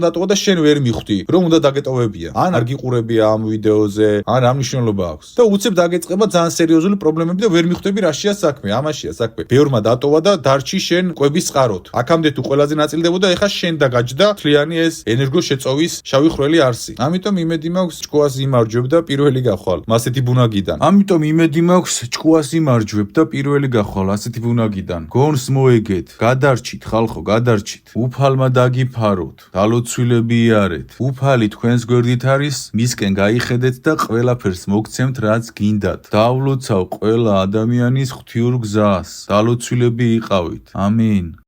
დატოვა და შენ ვერ მიხვდი, რომ უნდა დაგეტოვებია. ან არ გიყურებია ამ ვიდეოზე, ან რა მნიშვნელობა აქვს. და უცებ დაგეწყება ძალიან სერიოზული პრობლემები და ვერ მიხვდები რაშია საქმე, ამაშია საქმე. ბევრმა დატოვა და დარჩი შენ კვების წყაროთ. აქამდე თუ ყველაზე ნაწილდებოდა, ეხა შენ დაგაჯდა თლიანი ეს ენერგოშეწოვის შავი ხვრელი არსი. ამიტომ იმედი მაქვს ჭკუას იმარჯვებ და პირველი გახვალ ასეთი ბუნაგიდან. ამიტომ იმედი მაქვს ჭკუას იმარჯვებ და პირველი გახვალ ასეთი ბუნაგიდან. გონს მოეგეთ, გადარჩით ხალხო, გადარჩით. უფალმა დაგიფაროთ, დალოცვილები იარეთ. უფალი თქვენს გვერდით არის, მისკენ გაიხედეთ და ყველაფერს მოგცემთ რაც გინდათ. დავლოცავ ყველა ადამიანის ღვთიურ გზას. დალოცვილები იყავით. ამინ.